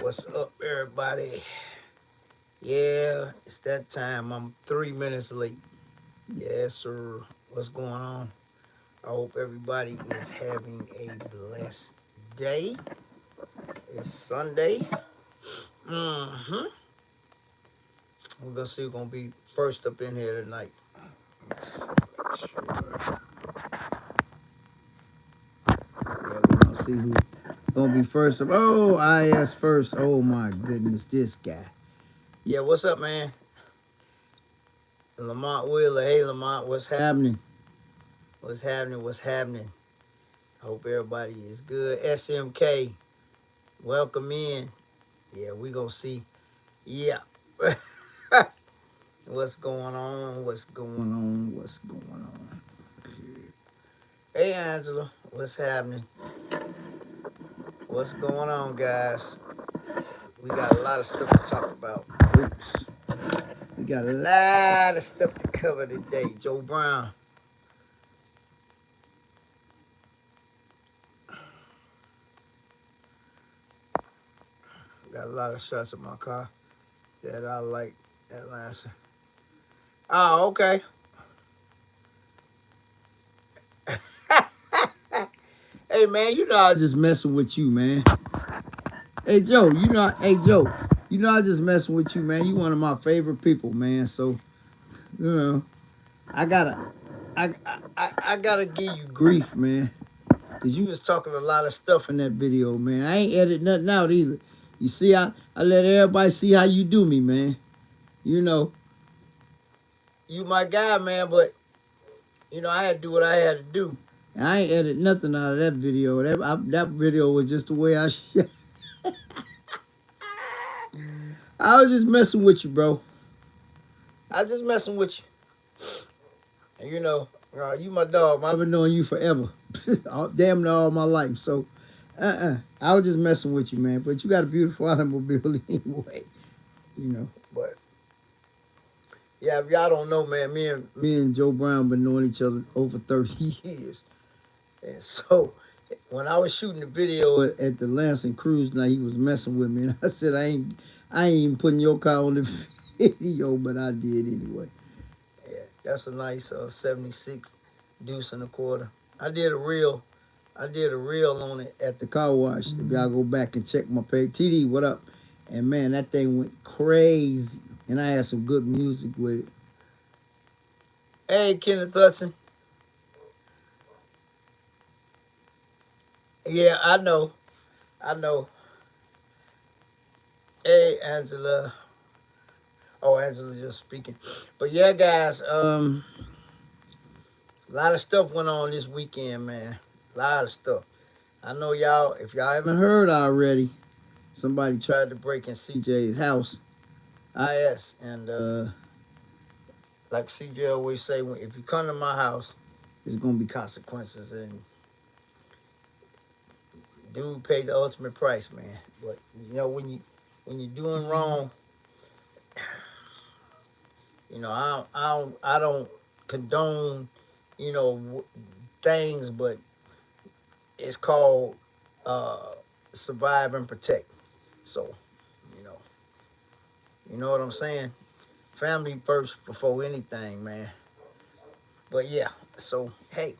What's up, everybody? Yeah, it's that time. I'm 3 minutes late. Yes, sir. What's going on? I hope everybody is having a blessed day. It's Sunday. Mm-hmm. We're gonna see who's gonna be first up in here tonight. Let's make sure. Yeah, we're gonna see who's gonna be first up. Oh, I asked first. Oh my goodness, this guy. Yeah, what's up, man? Lamont Wheeler. Hey, Lamont, what's happening? What's happening? What's happening? I hope everybody is good. SMK, welcome in. Yeah, we gonna see. Yeah. What's going on? What's going on? What's going on? Hey, Angela, what's happening? What's going on, guys? We got a lot of stuff to talk about. Oops. We got a lot of stuff to cover today. Joe Brown. Got a lot of shots in my car that I like. That answer. Oh, okay. Hey, man, you know I was just messing with you, man. Hey, Joe, I just messing with you, man. You one of my favorite people, man. So, you know, I gotta give you grief, man. Cause you was talking a lot of stuff in that video, man. I ain't edit nothing out either. You see, I let everybody see how you do me, man. You know, you my guy, man, but, I had to do what I had to do. And I ain't edit nothing out of that video. That video was just the way I shot. I was just messing with you, bro. I was just messing with you. And you my dog. I've been knowing you forever. Damn near all my life. So, I was just messing with you, man. But you got a beautiful automobile anyway. But yeah, if y'all don't know, man, me and Joe Brown been knowing each other over 30 years. And so when I was shooting the video at the Lansing Cruise, now he was messing with me, and I said I ain't even putting your car on the video, but I did anyway. Yeah, that's a nice 76 deuce and a quarter. I did a reel on it at the car wash. If y'all go back and check my page, TD, what up? And man, that thing went crazy, and I had some good music with it. Hey, Kenneth Hudson. Yeah, I know. Hey, Angela. Oh, Angela just speaking. But yeah, guys, a lot of stuff went on this weekend, man. A lot of stuff. I know y'all, if y'all haven't heard already, somebody tried to break in CJ's house. IS. And like CJ always say, if you come to my house, there's going to be consequences. And dude paid the ultimate price, man. But, when you're doing wrong, I don't condone, things, but it's called survive and protect. So, you know what I'm saying? Family first before anything, man. But yeah, so hey,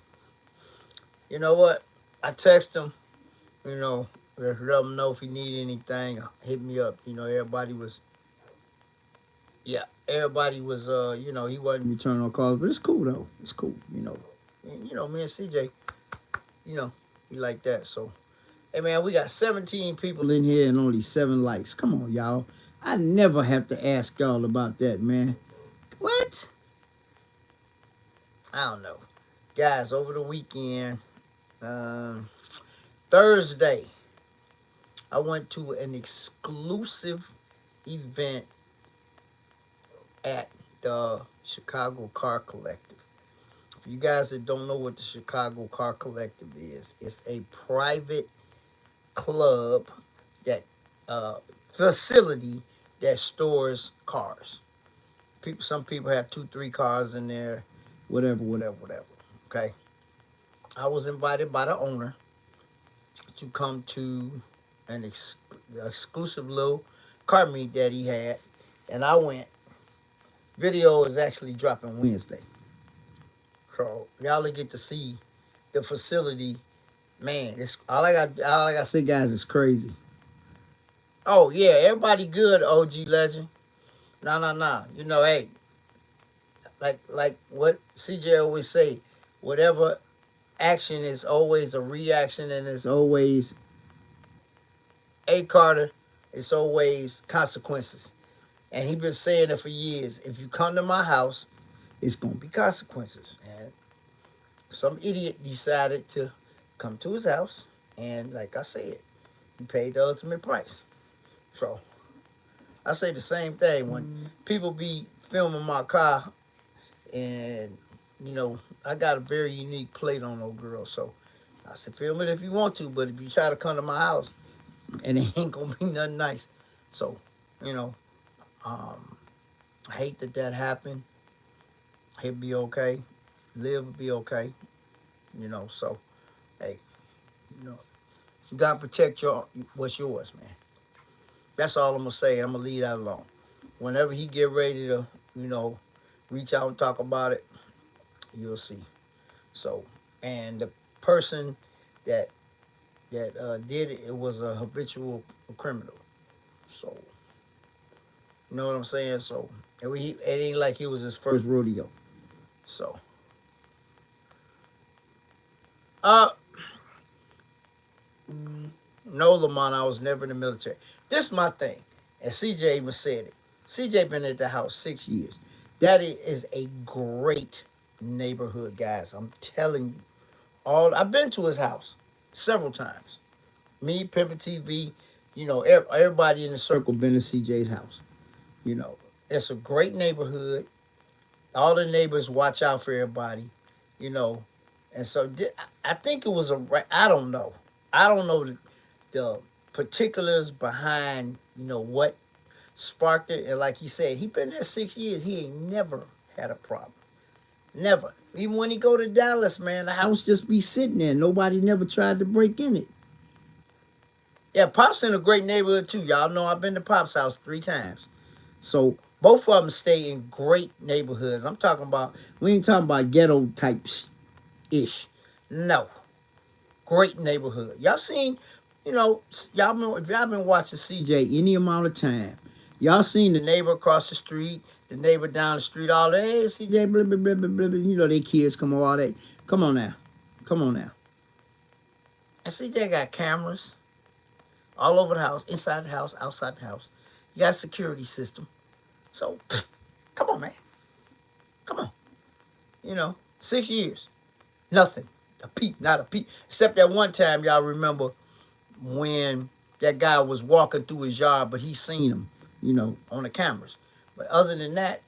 you know what? I text him, just let him know if he need anything. Hit me up. Everybody was he wasn't returning no calls, but it's cool though. It's cool, And, me and CJ, we like that. So, hey man, we got 17 people in here and only 7 likes. Come on, y'all. I never have to ask y'all about that, man. What? I don't know. Guys, over the weekend, Thursday, I went to an exclusive event at the Chicago Car Collective. For you guys that don't know what the Chicago Car Collective is, it's a private club facility that stores cars. Some people have 2-3 cars in there, whatever. Okay. I was invited by the owner to come to an exclusive little car meet that he had, and I went. Video is actually dropping Wednesday, so y'all will get to see the facility. Man, it's all I got to say, guys. It's crazy. Oh yeah, everybody good. OG legend. Nah. You know, hey, like what CJ always say, whatever action is always a reaction, and it's always a Carter. It's always consequences, and he been saying it for years. If you come to my house, it's gonna be consequences. And some idiot decided to come to his house, and like I said, he paid the ultimate price. So I say the same thing when people be filming my car, and you know I got a very unique plate on old girl. So I said, film it if you want to, but if you try to come to my house, and it ain't gonna be nothing nice. So you know, I hate that happened. He'll be okay. Live will be okay. You know, so hey, you know, you gotta protect your what's yours, man. That's all I'm gonna say. I'm gonna leave that alone. Whenever he get ready to, you know, reach out and talk about it, you'll see. So, and the person that did it, it was a habitual criminal. So, you know what I'm saying? So, it ain't like it was his first rodeo. So, uh, no, Lamont, I was never in the military. This is my thing. And CJ even said it. CJ been at the house 6 years. That is a great neighborhood, guys. I'm telling you. I've been to his house several times. Me, Pimpin TV, you know, everybody in the circle been to CJ's house. You know, it's a great neighborhood. All the neighbors watch out for everybody, you know. And so I think it was I don't know. I don't know the particulars behind, you know, what sparked it. And like he said, he been there 6 years. He ain't never had a problem. Never. Even when he go to Dallas, man, the house just be sitting there. Nobody never tried to break in it. Yeah, Pop's in a great neighborhood too. Y'all know I've been to Pop's house 3 times. So both of them stay in great neighborhoods. I'm talking about, we ain't talking about ghetto types ish. No. Great neighborhood. Y'all seen, you know, if y'all been watching CJ any amount of time, y'all seen the neighbor across the street, the neighbor down the street, all that. Hey, CJ, blah, blah, blah, blah, blah, blah. You know, they kids come on all that. Come on now. Come on now. And CJ got cameras all over the house, inside the house, outside the house. You got a security system. So, come on, man. Come on. You know, 6 years. Nothing. A peep, not a peep. Except that one time, y'all remember when that guy was walking through his yard, but he seen him, you know, on the cameras. But other than that,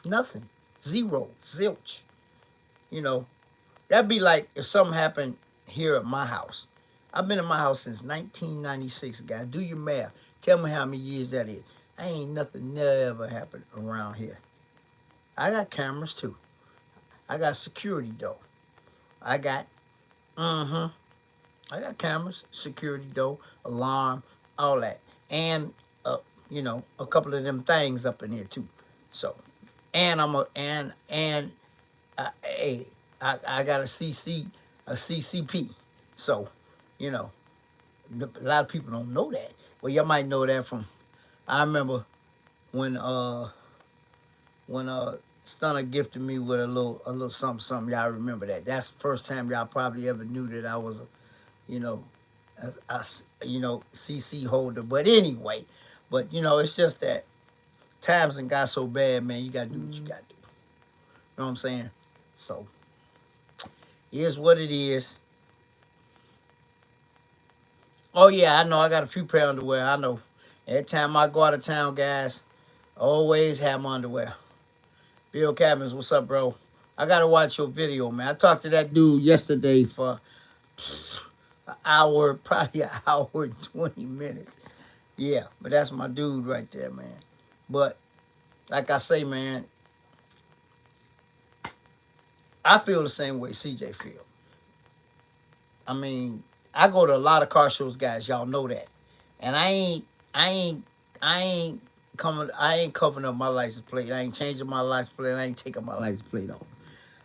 nothing. Zero. Zilch. You know, that'd be like if something happened here at my house. I've been in my house since 1996, guys. Do your math. Tell me how many years that is. Ain't nothing never happened around here. I got cameras too. I got security though. I got, I got cameras, security door, alarm, all that. And, you know, a couple of them things up in here too. So, and hey, I got a CCP. So, you know, a lot of people don't know that. Well, y'all might know that from, I remember when Stunner gifted me with a little something. Y'all remember that? That's the first time y'all probably ever knew that I was, you know, CC holder. But anyway, you know, it's just that times and got so bad, man. You gotta do what you gotta do. You know what I'm saying? So here's what it is. Oh yeah, I know. I got a few pair of underwear. I know. Every time I go out of town, guys, I always have my underwear. Bill Cabins, what's up, bro? I gotta watch your video, man. I talked to that dude yesterday for an hour, probably an hour and 20 minutes. Yeah, but that's my dude right there, man. But like I say, man, I feel the same way CJ feel. I mean, I go to a lot of car shows, guys. Y'all know that. And I ain't I ain't covering up my license plate. I ain't changing my license plate. I ain't taking my license plate off.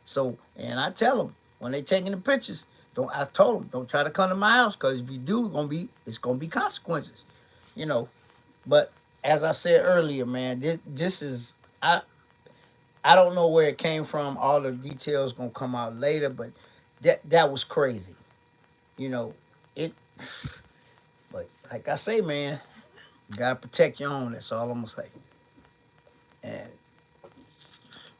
So, and I tell them when they taking the pictures, don't. I told them don't try to come to my house because if you do, it's gonna be consequences, you know. But as I said earlier, man, this is I don't know where it came from. All the details gonna come out later, but that was crazy, you know. It, but like I say, man, you gotta protect your own. That's all I'm gonna say. And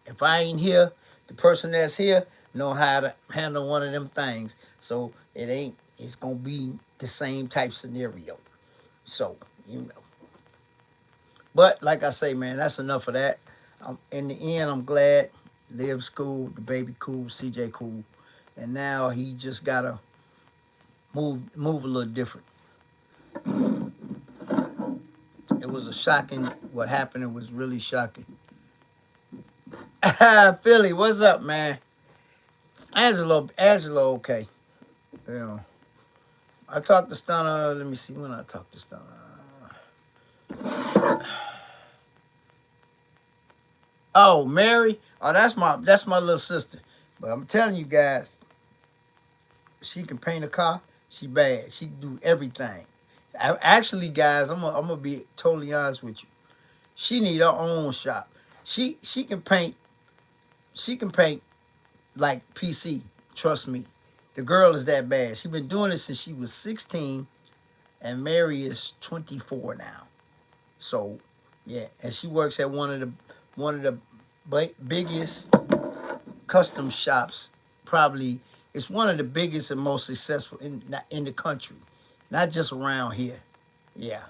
if I ain't here, the person that's here know how to handle one of them things. So it's gonna be the same type scenario. So, you know. But like I say, man, that's enough of that. In the end, I'm glad Liv's cool, the baby cool, CJ cool. And now he just gotta move a little different. It was a shocking what happened. It was really shocking. Philly, what's up, man? Angelo, okay. Yeah. I talked to Stunner. Let me see when I talked to Stunner. Oh, Mary. Oh, that's my little sister. But I'm telling you guys, she can paint a car. She bad. She can do everything. Actually, guys, I'm gonna be totally honest with you. She need her own shop. She can paint. She can paint like PC. Trust me. The girl is that bad. She been doing it since she was 16, and Mary is 24 now. So, yeah, and she works at one of the biggest custom shops. Probably it's one of the biggest and most successful in the country, not just around here. Yeah,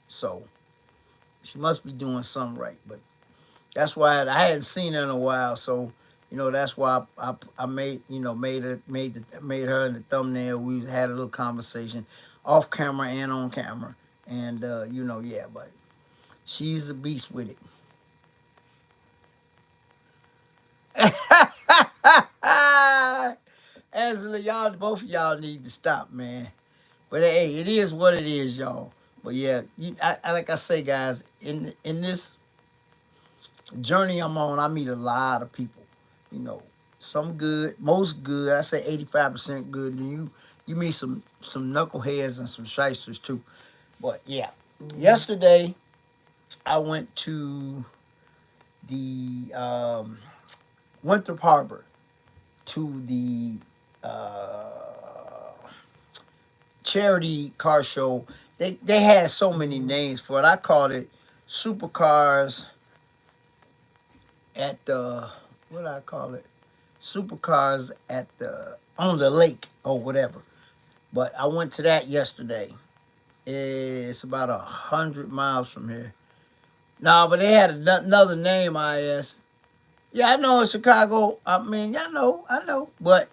so she must be doing something right. But that's why I hadn't seen her in a while. So that's why I made made her in the thumbnail. We had a little conversation, off camera and on camera, and yeah, but she's a beast with it. Angela, y'all, both of y'all need to stop, man. But hey, it is what it is, y'all. But yeah, like I say, guys, in this journey I'm on, I meet a lot of people. You know, some good, most good. I say 85% good. And you meet some knuckleheads and some shysters too. But yeah, yesterday I went to the Winthrop Harbor to the charity car show. They had so many names for it. I called it Supercars at the what do I call it? Supercars at the on the lake or whatever. But I went to that yesterday. It's about 100 miles from here. No, but they had another name. Yeah, I know in Chicago. I mean, I know, but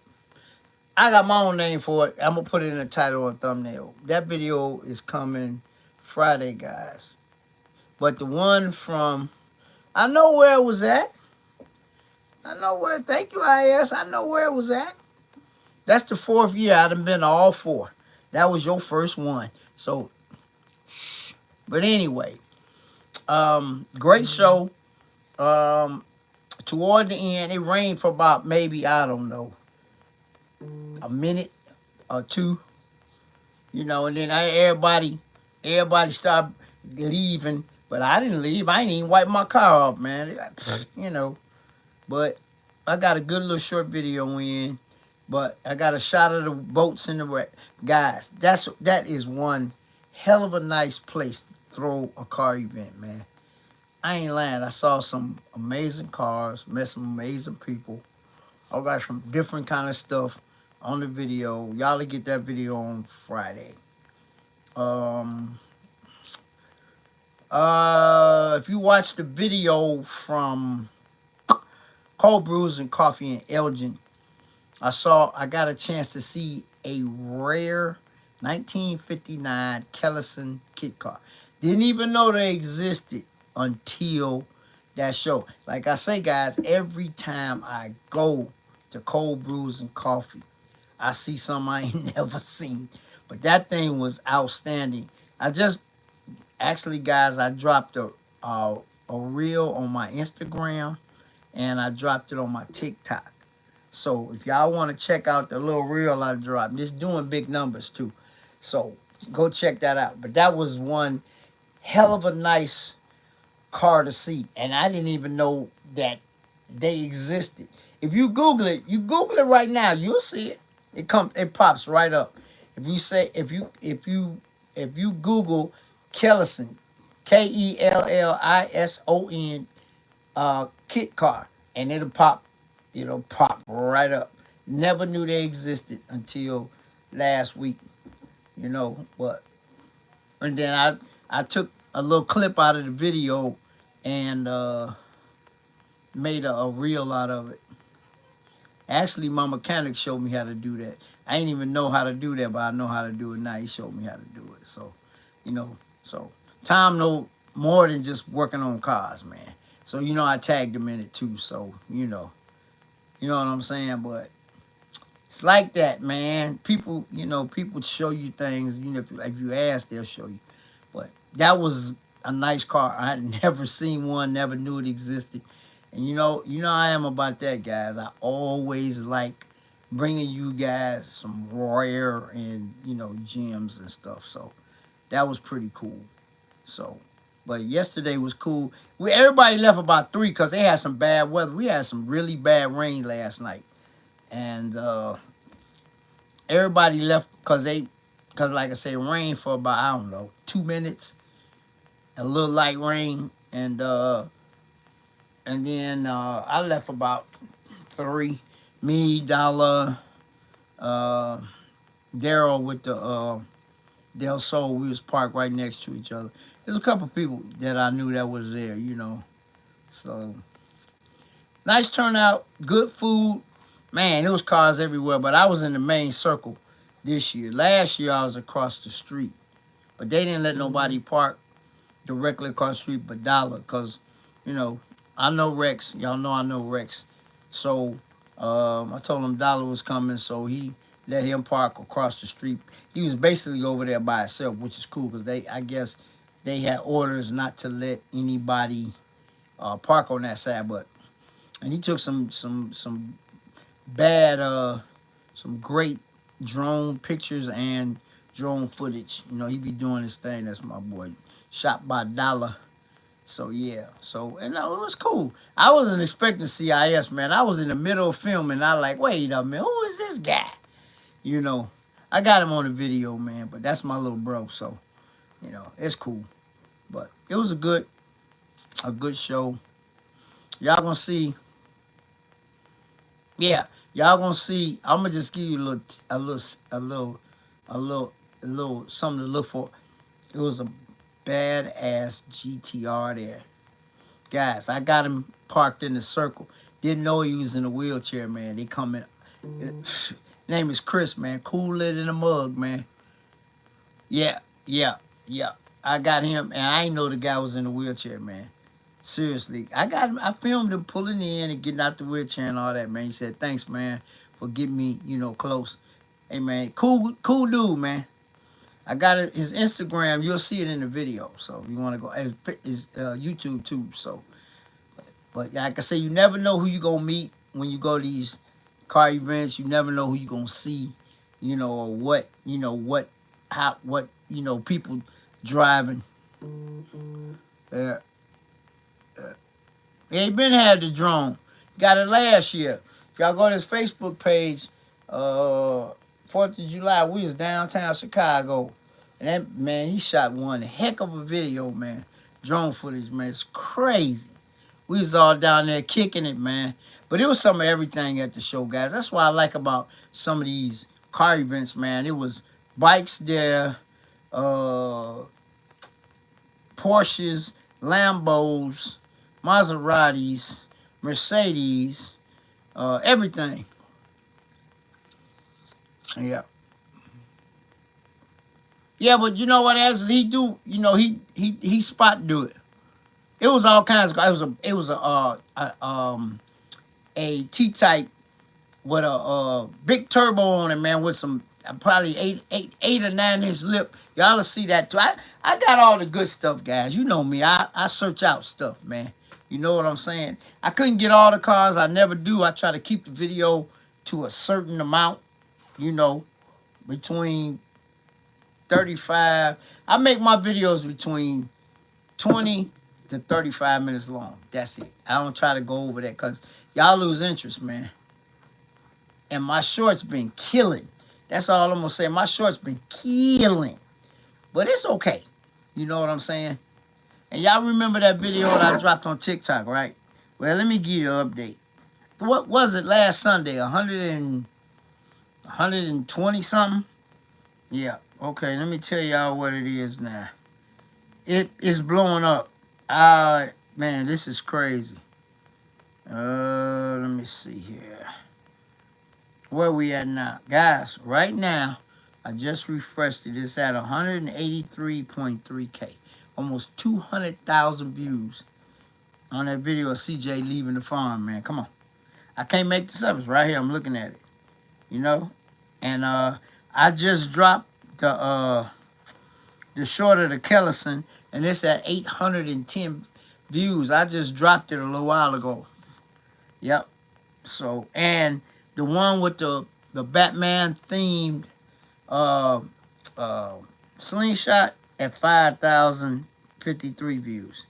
I got my own name for it. I'm gonna put it in the title or thumbnail. That video is coming Friday, guys. But the one from I know where it was at. I know where. Thank you, IS. I know where it was at. That's the fourth year. I done been to all four. That was your first one. So, but anyway, great show. Toward the end, it rained for about maybe I don't know a minute or two. And then everybody started leaving, but I didn't leave. I ain't even wipe my car off, man. But I got a good little short video in. But I got a shot of the boats in the wreck. Guys, that is one hell of a nice place to throw a car event, man. I ain't lying. I saw some amazing cars, met some amazing people. I got some different kind of stuff on the video. Y'all will get that video on Friday. If you watch the video from Cold Brews and Coffee in Elgin, I got a chance to see a rare 1959 Kellison kit car. Didn't even know they existed until that show. Like I say, guys, every time I go to Cold Brews and Coffee, I see something I ain't never seen. But that thing was outstanding. I just actually, guys, I dropped a reel on my Instagram and I dropped it on my TikTok. So if y'all want to check out the little reel I dropped, it's doing big numbers too. So go check that out. But that was one hell of a nice car to see, and I didn't even know that they existed. If you Google it, you Google it right now, you'll see it. It pops right up. If you say if you Google Kellison, Kellison, kit car, and it'll pop right up. Never knew they existed until last week, but and then I took a little clip out of the video and made a reel out of it. Actually, my mechanic showed me how to do that. I didn't even know how to do that, but I know how to do it now. He showed me how to do it. So, so Tom know more than just working on cars, man. So I tagged him in it too. So you know what I'm saying. But it's like that, man. People show you things. If you ask, they'll show you. But that was a nice car. I had never seen one, never knew it existed. And I am about that, guys. I always like bringing you guys some rare and gems and stuff. So that was pretty cool. So, but yesterday was cool. Everybody left about 3 because they had some bad weather. We had some really bad rain last night, and everybody left because like I say, rain for about, I don't know, 2 minutes, a little light rain, and then I left about 3. Me, Dollar, Daryl with the Del Sol. We was parked right next to each other. There's a couple people that I knew that was there, So nice turnout, good food. Man, there was cars everywhere, but I was in the main circle this year. Last year I was across the street, but they didn't let nobody park directly across the street but Dollar, because I know Rex. Y'all know I know Rex. So I told him Dollar was coming, so he let him park across the street. He was basically over there by himself, which is cool because I guess they had orders not to let anybody park on that side. And he took some bad, some great drone pictures and drone footage. He be doing his thing. That's my boy. Shot by Dollar. So yeah, and it was cool. I wasn't expecting CIS, man. I was in the middle of filming. I like, wait a minute, who is this guy? I got him on the video, man. But that's my little bro, so it's cool. But it was a good show. Y'all gonna see. Yeah, y'all gonna see. I'm gonna just give you a little something to look for. It was a badass GTR there. Guys, I got him parked in the circle. Didn't know he was in a wheelchair, man. They come in. Name is Chris, man. Cooler than a mug, man. Yeah. I got him, and I didn't know the guy was in a wheelchair, man. Seriously. I filmed him pulling in and getting out the wheelchair and all that, man. He said, thanks, man, for getting me, close. Hey, man, cool dude, man. I got his Instagram. You'll see it in the video. So if you want to go, his YouTube too. So, but like I say, you never know who you gonna meet when you go to these car events. You never know who you gonna see, or what, people driving. They been had the drone. Got it last year. If y'all go to his Facebook page, 4th of July, we was downtown Chicago. And that, man, he shot one heck of a video, man. Drone footage, man. It's crazy. We was all down there kicking it, man. But it was some of everything at the show, guys. That's what I like about some of these car events, man. It was bikes there, Porsches, Lambos, Maseratis, Mercedes, everything. Yeah. Yeah, but you know what else he do? He spot do it. It was all kinds of. It was a T-type with a big turbo on it, man. With some, probably eight or 9 inch lip. Y'all will see that too. I got all the good stuff, guys. You know me. I search out stuff, man. You know what I'm saying? I couldn't get all the cars. I never do. I try to keep the video to a certain amount, you know, between 35. I make my videos between 20 to 35 minutes long. That's it. I don't try to go over that because y'all lose interest, man. And my shorts been killing. That's all I'm going to say. My shorts been killing. But it's okay. You know what I'm saying? And y'all remember that video that I dropped on TikTok, right? Well, let me give you an update. What was it last Sunday? 120 something? Yeah. Okay, let me tell y'all what it is now. It is blowing up. Man, this is crazy. Let me see here. Where we at now? Guys, right now, I just refreshed it. It's at 183.3K. Almost 200,000 views on that video of CJ leaving the farm, man. Come on. I can't make this up. It's right here. I'm looking at it. You know? And I just dropped the short of the Kellison, and it's at 810 views. I just dropped it a little while ago. Yep. So, and the one with the Batman themed slingshot at 5,053 views.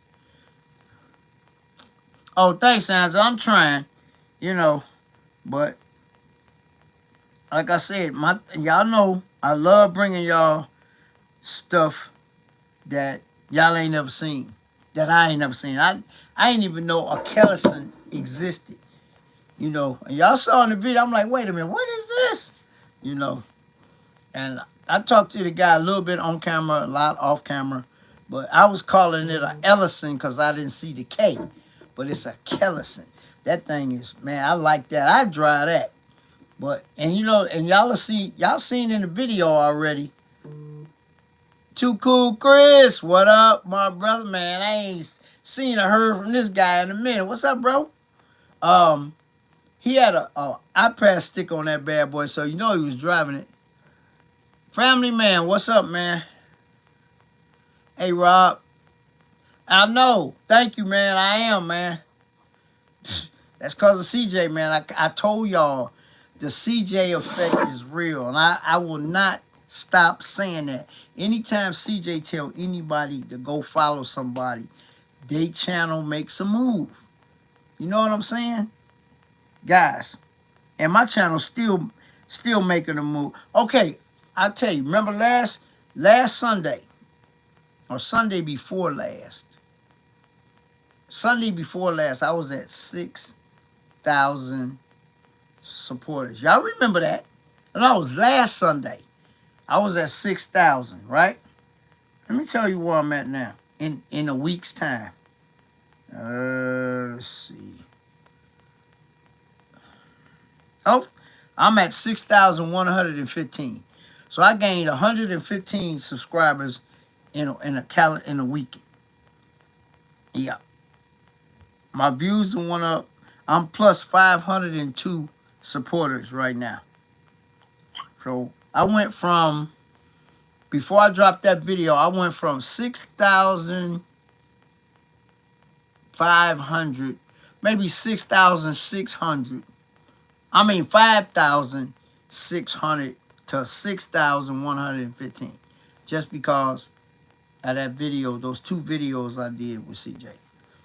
Oh, thanks, Sandra. I'm trying, you know, but like I said, y'all know I love bringing y'all stuff that y'all ain't never seen, that I ain't never seen. I ain't even know a Kellison existed, you know. And y'all saw in the video, I'm like, wait a minute, what is this? You know, and I talked to the guy a little bit on camera, a lot off camera, but I was calling it a Ellison because I didn't see the K, but it's a Kellison. That thing is, man, I like that. I drive that. But, and you know, and y'all seen in the video already. Too Cool Chris, what up, my brother, man? I ain't seen or heard from this guy in a minute. What's up, bro? He had a iPad stick on that bad boy, so you know he was driving it. Family man, what's up, man? Hey, Rob. I know. Thank you, man. I am, man. That's because of CJ, man. I told y'all the CJ effect is real, and I will not stop saying that. Anytime CJ tell anybody to go follow somebody, they channel makes a move. You know what I'm saying? Guys, and my channel still making a move. Okay, I'll tell you, remember last Sunday, or Sunday before last, I was at 6,000 supporters. Y'all remember that? And that was last Sunday. I was at 6,000, right? Let me tell you where I'm at now. In a week's time. Let's see. Oh, I'm at 6,115. So I gained 115 subscribers in a week. Yeah. My views went up. I'm plus 502 supporters right now. So I went from, before I dropped that video, I went from 6,500, maybe 6,600. 5,600 to 6,115. Just because of that video, those 2 videos I did with CJ.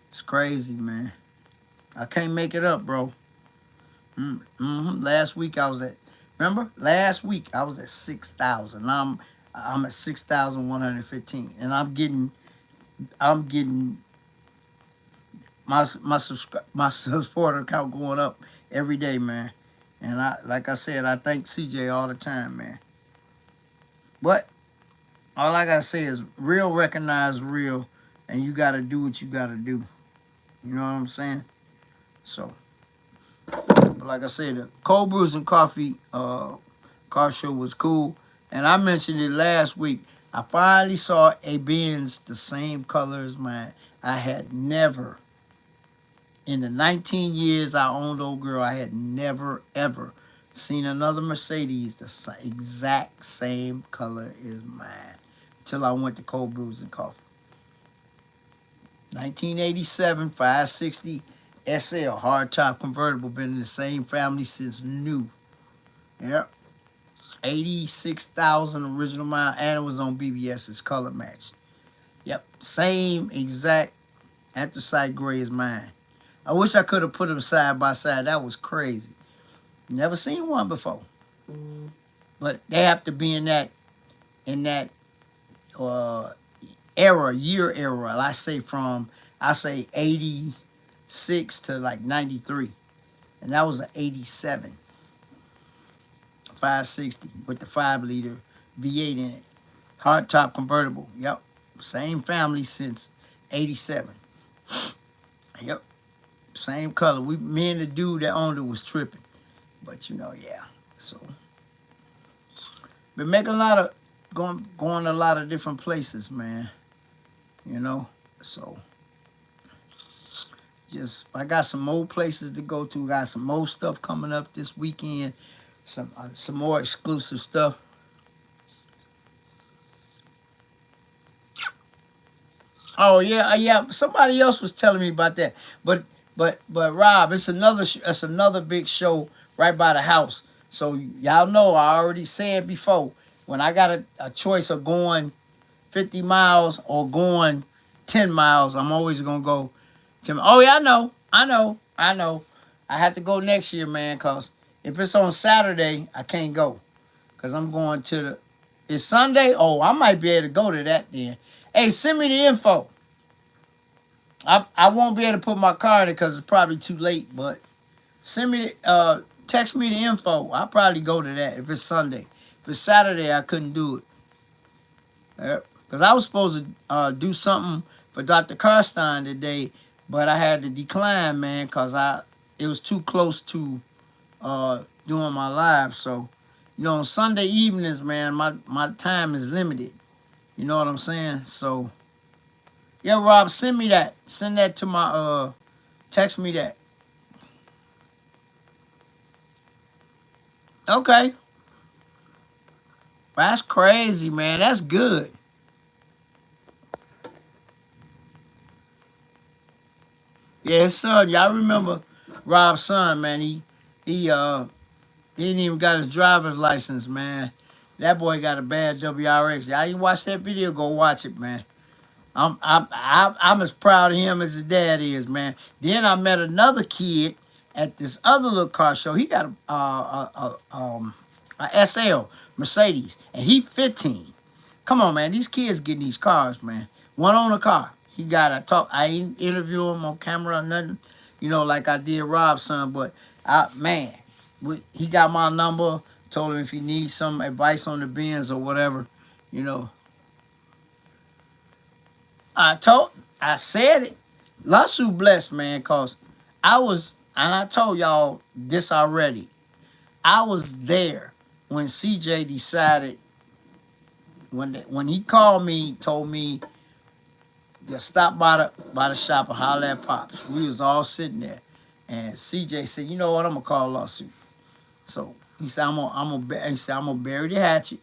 It's crazy, man. I can't make it up, bro. Last week I was at, remember? Last week I was at 6,000. Now I'm at 6,115, and I'm getting my supporter count going up every day, man. And like I said, I thank CJ all the time, man. But all I gotta say is real recognize real, and you gotta do what you gotta do. You know what I'm saying? So, but like I said, the Cold Brews and Coffee car show was cool. And I mentioned it last week. I finally saw a Benz the same color as mine. I had never, in the 19 years I owned Old Girl, I had never, ever Seen another Mercedes, the exact same color as mine. Until I went to Cold Brews and Coffee. 1987 560 SL hardtop convertible. Been in the same family since new. Yep. 86,000 original mile, and it was on BBS. It's color matched. Yep. Same exact anthracite gray as mine. I wish I could have put them side by side. That was crazy. Never seen one before. But they have to be in that year era. I say 86 to like 93. And that was an 87. 560 with the 5-liter V8 in it. Hardtop convertible. Yep. Same family since 87. Yep. Same color. Me and the dude that owned it was tripping. But yeah. So been making a lot of going to a lot of different places, man. So just I got some more places to go to. Got some more stuff coming up this weekend. Some more exclusive stuff. Oh yeah. Somebody else was telling me about that. But Rob, it's another big show right by the house. So y'all know I already said before, when I got a choice of going 50 miles or going 10 miles, I'm always gonna go 10. Oh yeah, I know. I have to go next year, man, cause if it's on Saturday, I can't go. Cause I'm going to it's Sunday? Oh, I might be able to go to that then. Hey, send me the info. I won't be able to put my card in because it's probably too late, but text me the info. I'll probably go to that if it's Sunday. If it's Saturday, I couldn't do it. Yep. Because I was supposed to do something for Dr. Karstein today, but I had to decline, man, because it was too close to doing my live. So, on Sunday evenings, man, my time is limited. You know what I'm saying? So, yeah, Rob, send me that. Send that to my, text me that. Okay. That's crazy, man. That's good. Yeah, his son. Y'all remember Rob's son, man. He didn't even got his driver's license, man. That boy got a bad WRX. Y'all didn't watch that video? Go watch it, man. I'm as proud of him as his dad is, man. Then I met another kid at this other little car show. He got a SL Mercedes, and he 15. Come on, man. These kids getting these cars, man. One on a car. He got I ain't interview him on camera or nothing, like I did Rob's son. But he got my number. Told him if he needs some advice on the Benz or whatever, I said it. Lasu blessed, man, cause I told y'all this already. I was there when CJ decided, when he called me, told me to stop by the shop and holler at Pops. We was all sitting there, and CJ said, "You know what? I'm gonna call a lawsuit." So he said, "I'm gonna bury the hatchet."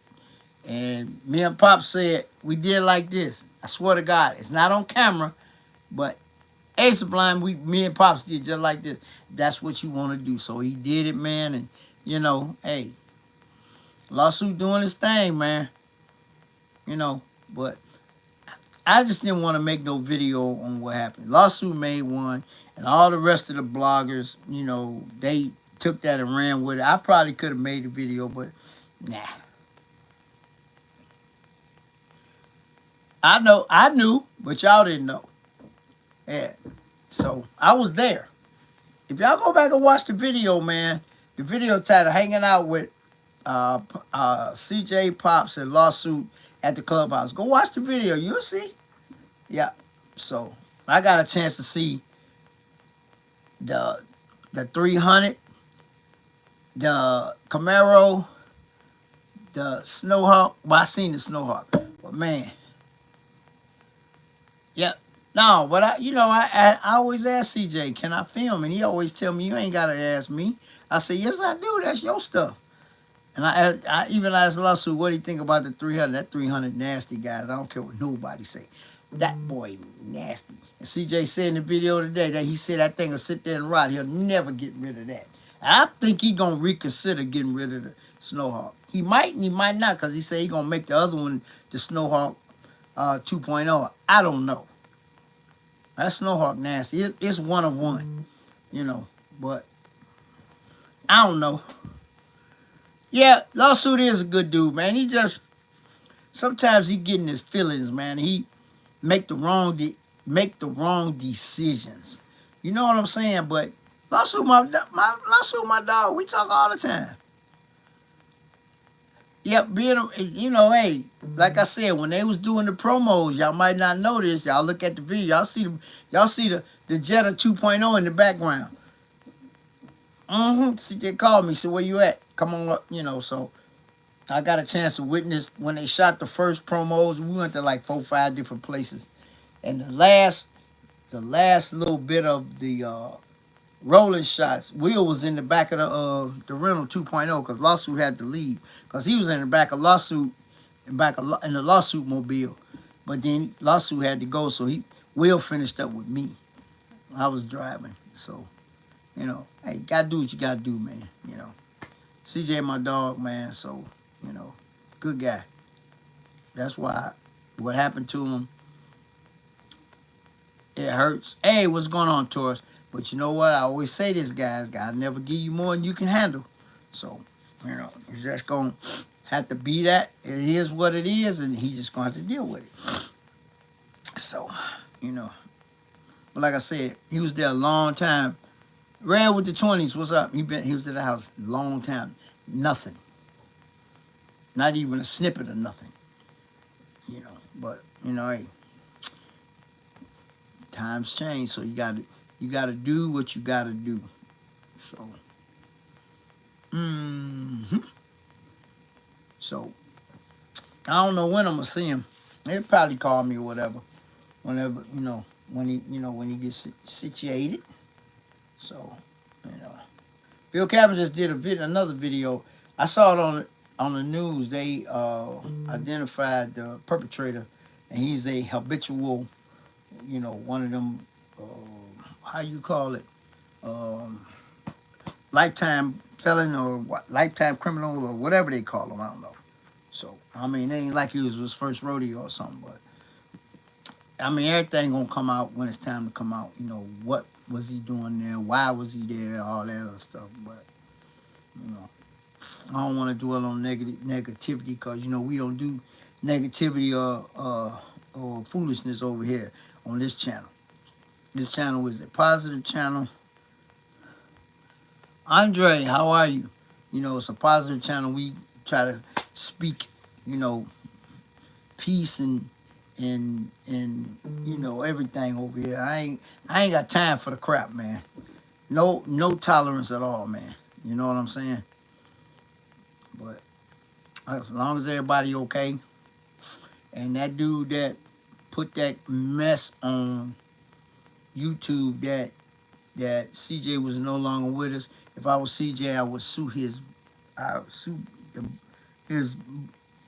And me and Pops said we did like this. I swear to God, it's not on camera, but Ace Sublime, me and Pops did just like this. That's what you want to do. So he did it, man, and hey, lawsuit doing his thing, man. But I just didn't want to make no video on what happened. Lawsuit made one, and all the rest of the bloggers, they took that and ran with it. I probably could have made a video, but nah. I knew, but y'all didn't know. Yeah. So I was there. If y'all go back and watch the video, man, the video titled "Hanging Out with CJ, Pops, and Lawsuit at the Clubhouse." Go watch the video. You'll see. Yeah. So I got a chance to see the 300, the Camaro, the Snowhawk. Well, I seen the Snowhawk, but man. Yep. No, but I always ask CJ, can I film? And he always tell me, you ain't gotta ask me. I say, yes, I do. That's your stuff. And I even asked Lawsuit, what do you think about the 300? That 300 nasty guys. I don't care what nobody say. That boy nasty. And CJ said in the video today that he said that thing will sit there and rot. He'll never get rid of that. I think he gonna reconsider getting rid of the Snowhawk. He might and he might not, because he said he gonna make the other one the Snowhawk 2.0. I don't know. That Snowhawk nasty. It's one of one, but I don't know. Yeah, Lawsuit is a good dude, man. He just sometimes he get in his feelings, man. He make the wrong decisions. You know what I'm saying? But Lawsuit, my dog. We talk all the time. Yep, hey, like I said, when they was doing the promos, y'all might not know this. Y'all look at the video, y'all see the Jetta 2.0 in the background. CJ called me, said, where you at? Come on up, so I got a chance to witness when they shot the first promos. We went to like 4 or 5 different places. And the last little bit of the rolling shots, Will was in the back of the rental 2.0 because Lawsuit had to leave. Because he was in the back of Lawsuit, in the Lawsuit mobile. But then Lawsuit had to go, so Will finished up with me. I was driving, so, hey, you gotta do what you gotta do, man, CJ my dog, man, so, good guy. That's why what happened to him, it hurts. Hey, what's going on, Taurus? But you know what? I always say this, guys. God never give you more than you can handle. So, you're just going to have to be that. It is what it is, and he's just going to have to deal with it. So, But like I said, he was there a long time. Ran with the 20s. What's up? He was at the house a long time. Nothing. Not even a snippet of nothing. But, hey, times change, so you gotta do what you gotta do. So, so I don't know when I'm gonna see him. He'll probably call me or whatever, whenever when he gets situated. So, Bill Cavin just did another video. I saw it on the news. They identified the perpetrator, and he's a habitual, one of them, how you call it, lifetime felon or lifetime criminal or whatever they call them. I don't know. So, I mean, it ain't like it was his first rodeo or something, but, I mean, everything gonna come out when it's time to come out. What was he doing there? Why was he there? All that other stuff. But, I don't want to dwell on negativity because, we don't do negativity or foolishness over here on this channel. This channel is a positive channel. Andre, how are you? It's a positive channel. We try to speak, peace and everything over here. I ain't got time for the crap, man. No tolerance at all, man. You know what I'm saying? But as long as everybody okay, and that dude that put that mess on YouTube that CJ was no longer with us. If I was CJ, I would sue his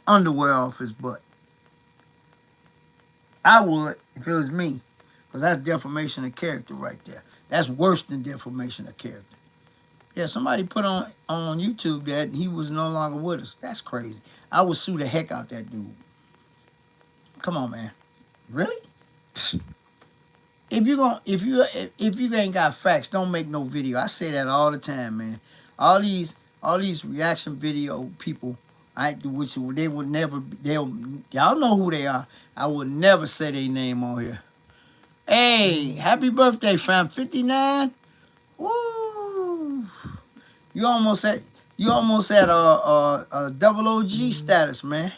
underwear off his butt. I would if it was me, because that's defamation of character right there. That's worse than defamation of character. Yeah, somebody put on YouTube that he was no longer with us. That's crazy. I would sue the heck out that dude. Come on, man. Really? If you ain't got facts, don't make no video. I say that all the time, man. All these reaction video people, they would never. Y'all know who they are. I would never say their name on here. Hey, happy birthday, fam! 59. Woo! You almost had a double OG status, man.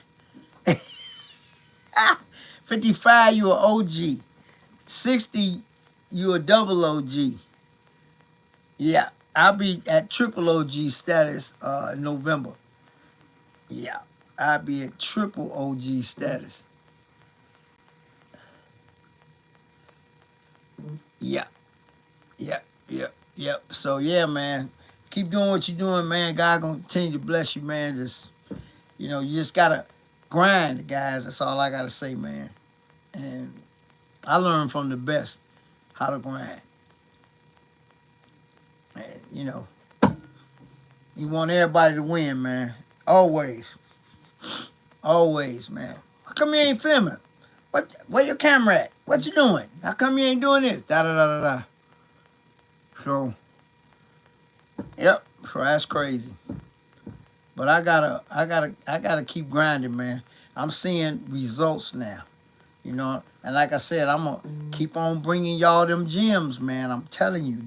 55, you an OG. 60, you a double OG. Yeah, I'll be at triple OG status in November. Yeah, I'll be at triple OG status. Yeah, yep. So yeah, man, keep doing what you're doing, man. God gonna continue to bless you, man. Just you just gotta grind, guys. That's all I gotta say, man. And I learned from the best how to grind. And you want everybody to win, man. Always, always, man. How come you ain't filming? Where your camera at? What you doing? How come you ain't doing this? Da da da da da. So, yep. So that's crazy. But I gotta keep grinding, man. I'm seeing results now, And like I said, I'm gonna keep on bringing y'all them gems, man. I'm telling you,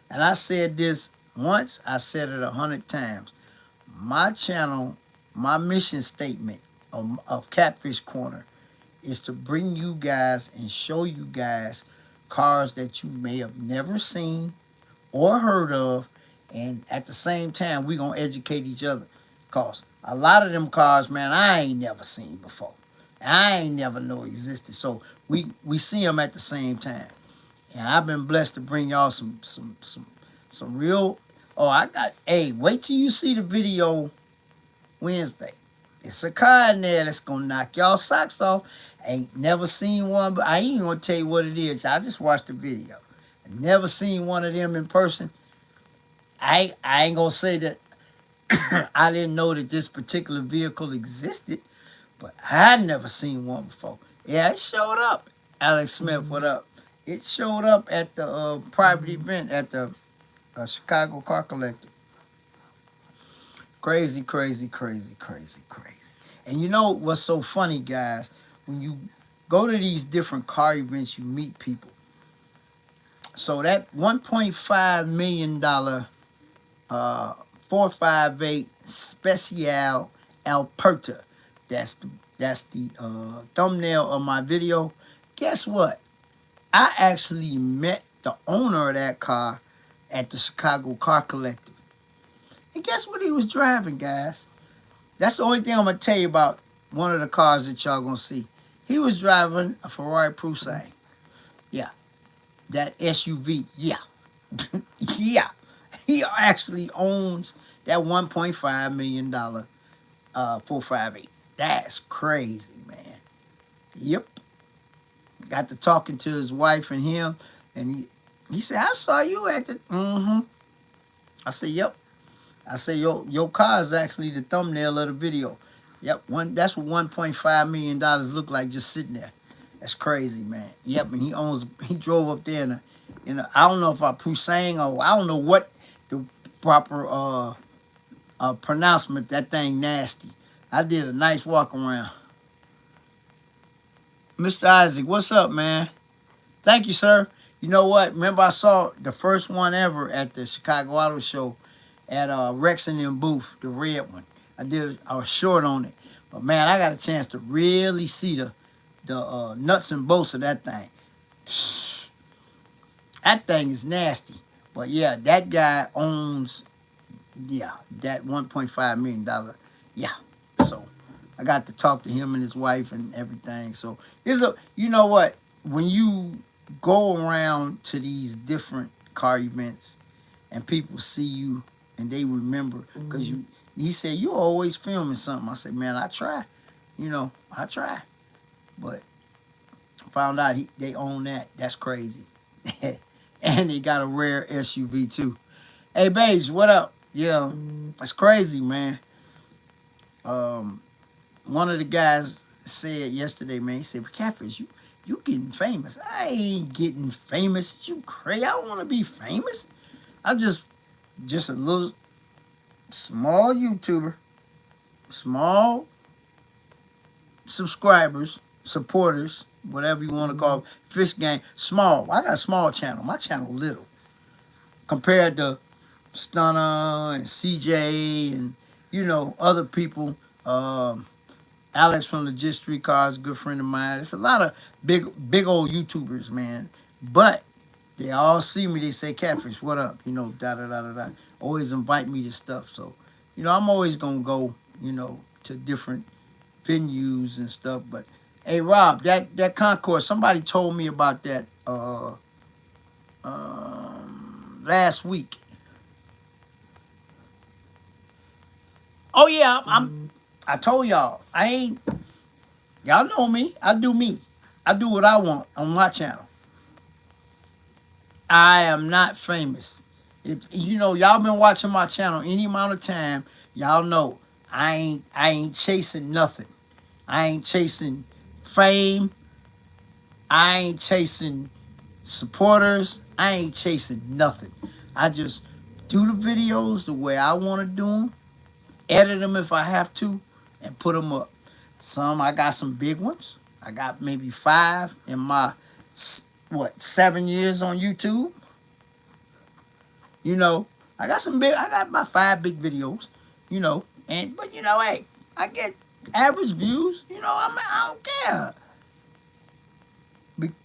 and I said this once, I said it 100 times. My channel, my mission statement of Catfish Corner is to bring you guys and show you guys cars that you may have never seen or heard of, and at the same time we're gonna educate each other, cause a lot of them cars, man, I ain't never seen before. I ain't never know existed. So we see them at the same time, and I've been blessed to bring y'all some real. Oh, Hey, wait till you see the video Wednesday. It's a car in there that's gonna knock y'all socks off. Ain't never seen one, but I ain't gonna tell you what it is. I just watched the video. Never seen one of them in person. I ain't gonna say that I didn't know that this particular vehicle existed, but I never seen one before. Yeah, it showed up. Alex Smith, what up? It showed up at the private event at the Chicago Car Collector. Crazy, crazy, crazy, crazy, crazy. And you know what's so funny, guys? When you go to these different car events, you meet people. So that $1.5 million 458 Special Alberta, that's the thumbnail of my video. Guess what? I actually met the owner of that car at the Chicago Car Collective. And guess what he was driving, guys? That's the only thing I'm going to tell you about one of the cars that y'all going to see. He was driving a Ferrari Prusa. Yeah. That SUV. Yeah. Yeah. He actually owns that $1.5 million 458. That's crazy, man. Yep. Got to talking to his wife and him, and he said, I saw you at the I said, yep. I said, your car is actually the thumbnail of the video. Yep, that's what $1.5 million look like just sitting there. That's crazy, man. Yep, and he drove up there I don't know if I Prusang or I don't know what the proper pronouncement. That thing nasty. I did a nice walk around. Mr. Isaac, what's up, man? Thank you, sir. You know what? Remember I saw the first one ever at the Chicago Auto Show at Rex and them booth, the red one. I was short on it. But man, I got a chance to really see the nuts and bolts of that thing. That thing is nasty. But yeah, that guy owns that $1.5 million. Yeah. So I got to talk to him and his wife and everything. So you know what? When you go around to these different car events and people see you and they remember, because he said, you always filming something. I said, man, I try. I try. But found out they own that. That's crazy. And they got a rare SUV too. Hey, Beige, what up? Yeah, that's crazy, man. One of the guys said yesterday, man, he said, Catfish, you getting famous. I ain't getting famous. You crazy. I don't want to be famous. I'm just a little small YouTuber, small subscribers, supporters, whatever you want to call it, fish gang, small. I got a small channel. My channel little compared to Stunner and CJ and other people. Alex from Legit Street Cars, good friend of mine. It's a lot of big old YouTubers, man. But they all see me. They say, Catfish, what up? Da da da da da. Always invite me to stuff. So, I'm always gonna go, to different venues and stuff. But hey, Rob, that concourse, somebody told me about that last week. Oh yeah, I told y'all y'all know me. I do me. I do what I want on my channel. I am not famous. If you know y'all been watching my channel any amount of time, y'all know I ain't chasing nothing. I ain't chasing fame. I ain't chasing supporters. I ain't chasing nothing. I just do the videos the way I want to do them, edit them if I have to, and put them up. I got some big ones. I got maybe 5 in my 7 years on YouTube. You know, I got about 5 big videos. You know, but you know, hey, I get average views. You know, I don't care.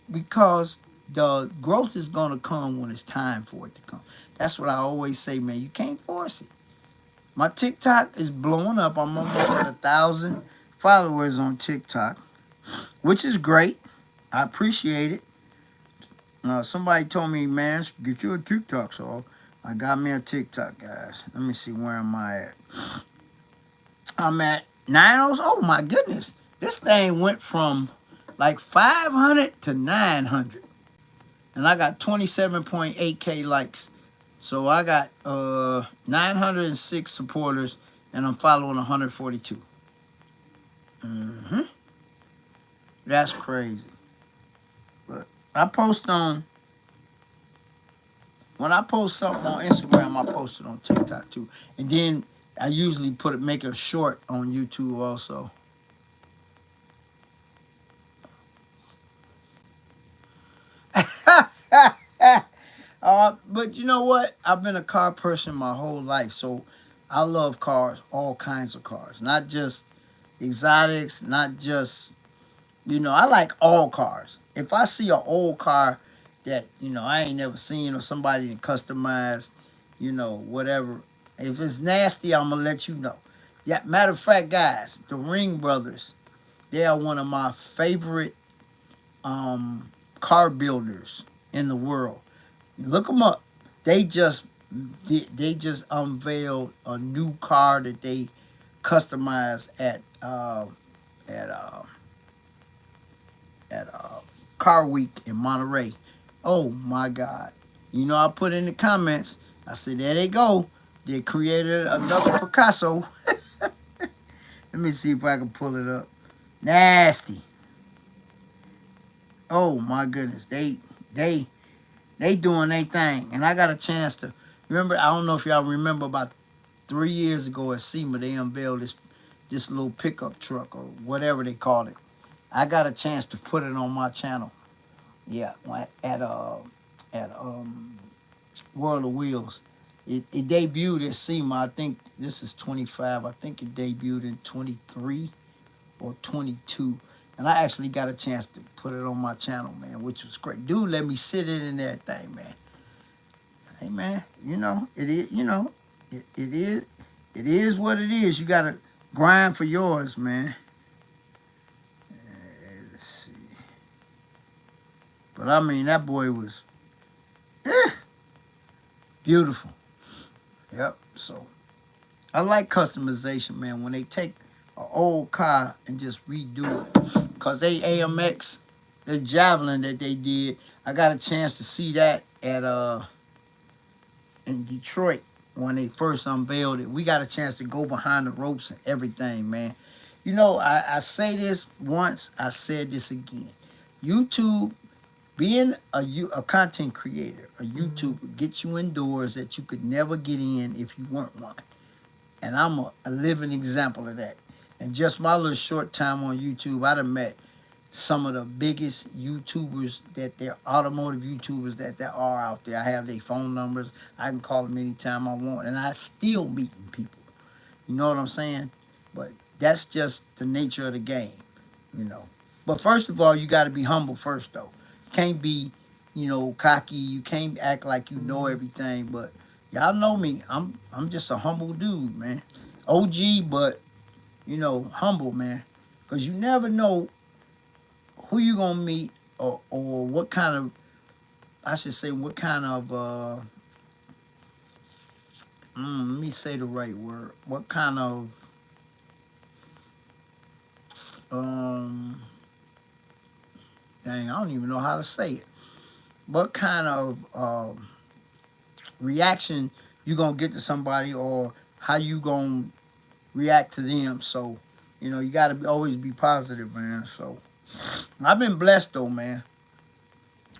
Because the growth is gonna come when it's time for it to come. That's what I always say, man. You can't force it. My TikTok is blowing up. I'm almost at 1,000 followers on TikTok, which is great. I appreciate it. Somebody told me, man, get you a TikTok, so I got me a TikTok, guys. Let me see, where am I at? I'm at 9. Oh my goodness, this thing went from like 500 to 900, and I got 27.8K likes. So I got 906 supporters, and I'm following 142. That's crazy. But I post when I post something on Instagram, I post it on TikTok too, and then I usually make it a short on YouTube also. But you know what? I've been a car person my whole life, so I love cars, all kinds of cars, not just exotics, not just, you know, I like all cars. If I see an old car that, you know, I ain't never seen, or somebody that customized, you know, whatever, if it's nasty, I'm gonna let you know. Yeah, matter of fact, guys, the Ring Brothers, they are one of my favorite car builders in the world. Look them up. They just unveiled a new car that they customized at Car Week in Monterey. Oh my God! You know, I put in the comments. I said, there they go. They created another Picasso. Let me see if I can pull it up. Nasty. Oh my goodness. They doing their thing. And I got a chance to remember. I don't know if y'all remember, about 3 years ago at SEMA, they unveiled this little pickup truck, or whatever they call it. I got a chance to put it on my channel. Yeah, at World of Wheels. It debuted at SEMA. I think this is 25. I think it debuted in 23 or 22. And I actually got a chance to put it on my channel, man, which was great. Dude let me sit in that thing, man. Hey, man, you know, it is what it is. You got to grind for yours, man. Let's see. But, I mean, that boy was beautiful. Yep, so I like customization, man, when they take an old car and just redo it. Because they AMX, the Javelin that they did, I got a chance to see that at in Detroit when they first unveiled it. We got a chance to go behind the ropes and everything, man. You know, I say this once, I said this again. YouTube, being a content creator, a YouTuber, gets you indoors that you could never get in if you weren't one. And I'm a living example of that. And just my little short time on YouTube, I done met some of the biggest YouTubers they're automotive YouTubers that there are out there. I have their phone numbers. I can call them anytime I want. And I still meeting people. You know what I'm saying? But that's just the nature of the game, you know. But first of all, you got to be humble first, though. You can't be, you know, cocky. You can't act like you know everything. But y'all know me. I'm just a humble dude, man. OG, but, you know, humble, man. Because you never know who you going to meet, or what kind of I should say, what kind of, let me say the right word. What kind of, um, dang, I don't even know how to say it. What kind of reaction you gonna get to somebody, or how you gonna react to them. So, you gotta always be positive, man. So, I've been blessed though, man.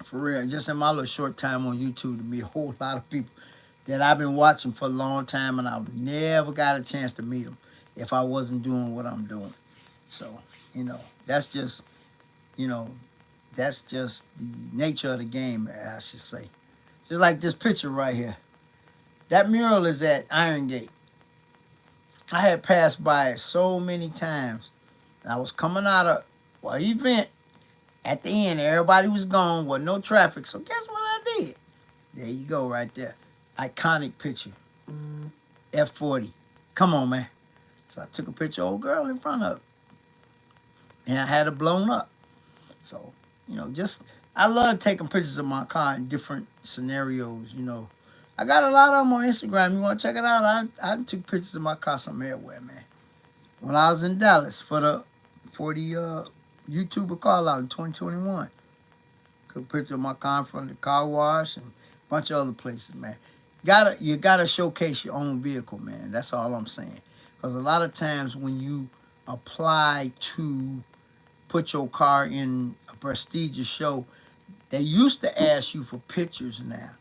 For real, just in my little short time on YouTube, to meet a whole lot of people that I've been watching for a long time, and I've never got a chance to meet them if I wasn't doing what I'm doing. So, that's just, you know, that's just the nature of the game, I should say. Just like this picture right here. That mural is at Iron Gate. I had passed by it so many times. I was coming out of an event. At the end, everybody was gone, wasn't no traffic. So guess what I did? There you go, right there. Iconic picture. F40. Come on, man. So I took a picture of old girl in front of it. And I had it blown up. So, just I love taking pictures of my car in different scenarios, I got a lot of them on Instagram. You want to check it out? I took pictures of my car some everywhere, man. When I was in Dallas for the YouTuber call out in 2021. Took a picture of my car in front of the car wash and a bunch of other places, man. You gotta showcase your own vehicle, man. That's all I'm saying. Because a lot of times when you apply to put your car in a prestigious show, they used to ask you for pictures now.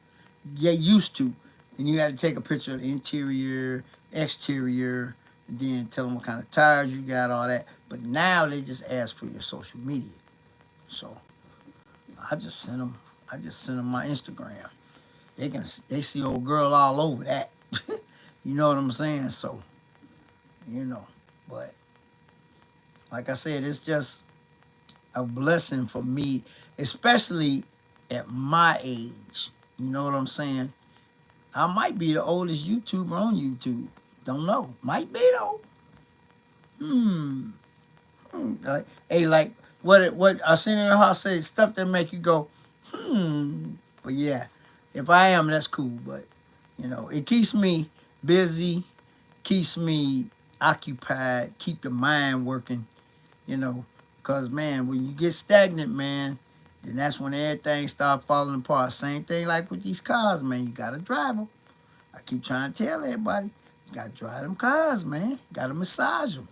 They used to. And you had to take a picture of the interior, exterior, and then tell them what kind of tires you got, all that. But now they just ask for your social media. So I just sent them my Instagram. They see old girl all over that. You know what I'm saying? So, but like I said, it's just a blessing for me, especially at my age. You know what I'm saying? I might be the oldest YouTuber on YouTube. Don't know. Might be though. Like what I seen in your house say stuff that make you go, But yeah, if I am, that's cool. But it keeps me busy, keeps me occupied, keep the mind working. Because man, when you get stagnant, man, then that's when everything start falling apart. Same thing like with these cars, man. You gotta drive them. I keep trying to tell everybody, you gotta drive them cars, man. You gotta massage them.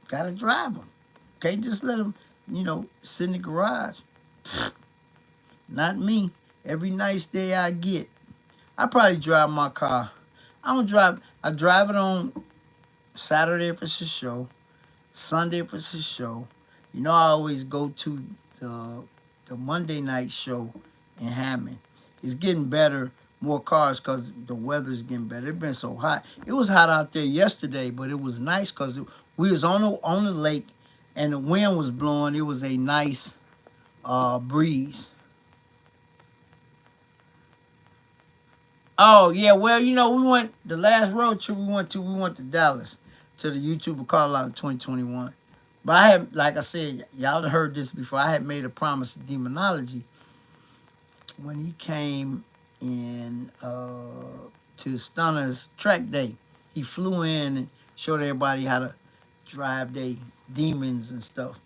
Gotta drive them. Can't just let them, sit in the garage. Not me. Every nice day I get, I probably drive my car. I drive it on Saturday if it's a show, Sunday if it's a show. I always go to the Monday night show in Hammond. It's getting better, more cars because the weather's getting better. It's been so hot. It was hot out there yesterday, but it was nice because we was on the lake and the wind was blowing. It was a nice breeze. Oh yeah, well we went the last road trip we went to Dallas to the YouTuber call out in 2021. But I had, like I said, y'all have heard this before. I had made a promise to Demonology when he came in to Stunner's track day. He flew in and showed everybody how to drive their demons and stuff.